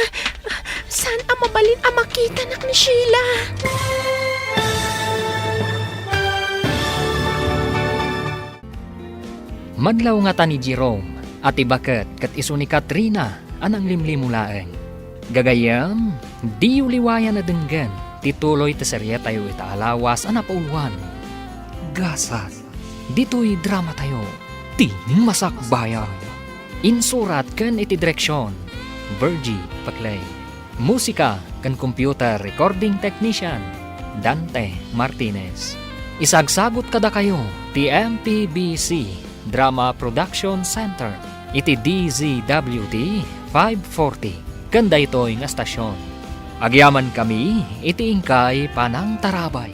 Saan ang mabalin ang makita nak ni Sheila? Madlaw nga ta ni Jerome at ibaket kat iso ni Katrina anang limlimulaeng. Gagayam, di uliwayan na denggan tituloy ta serye tayo itaalawas anapauluan. Gasat, dito'y drama tayo, tining masakbayan. Insurat kan iti direksyon, Virgie Paclay. Musika kan computer recording technician, Dante Martinez. Isagsagot kada kayo, ti MPBC Drama Production Center, iti DZWD 540. Kanda ito'y nga stasyon. Agyaman kami, iti ingkay panang tarabay.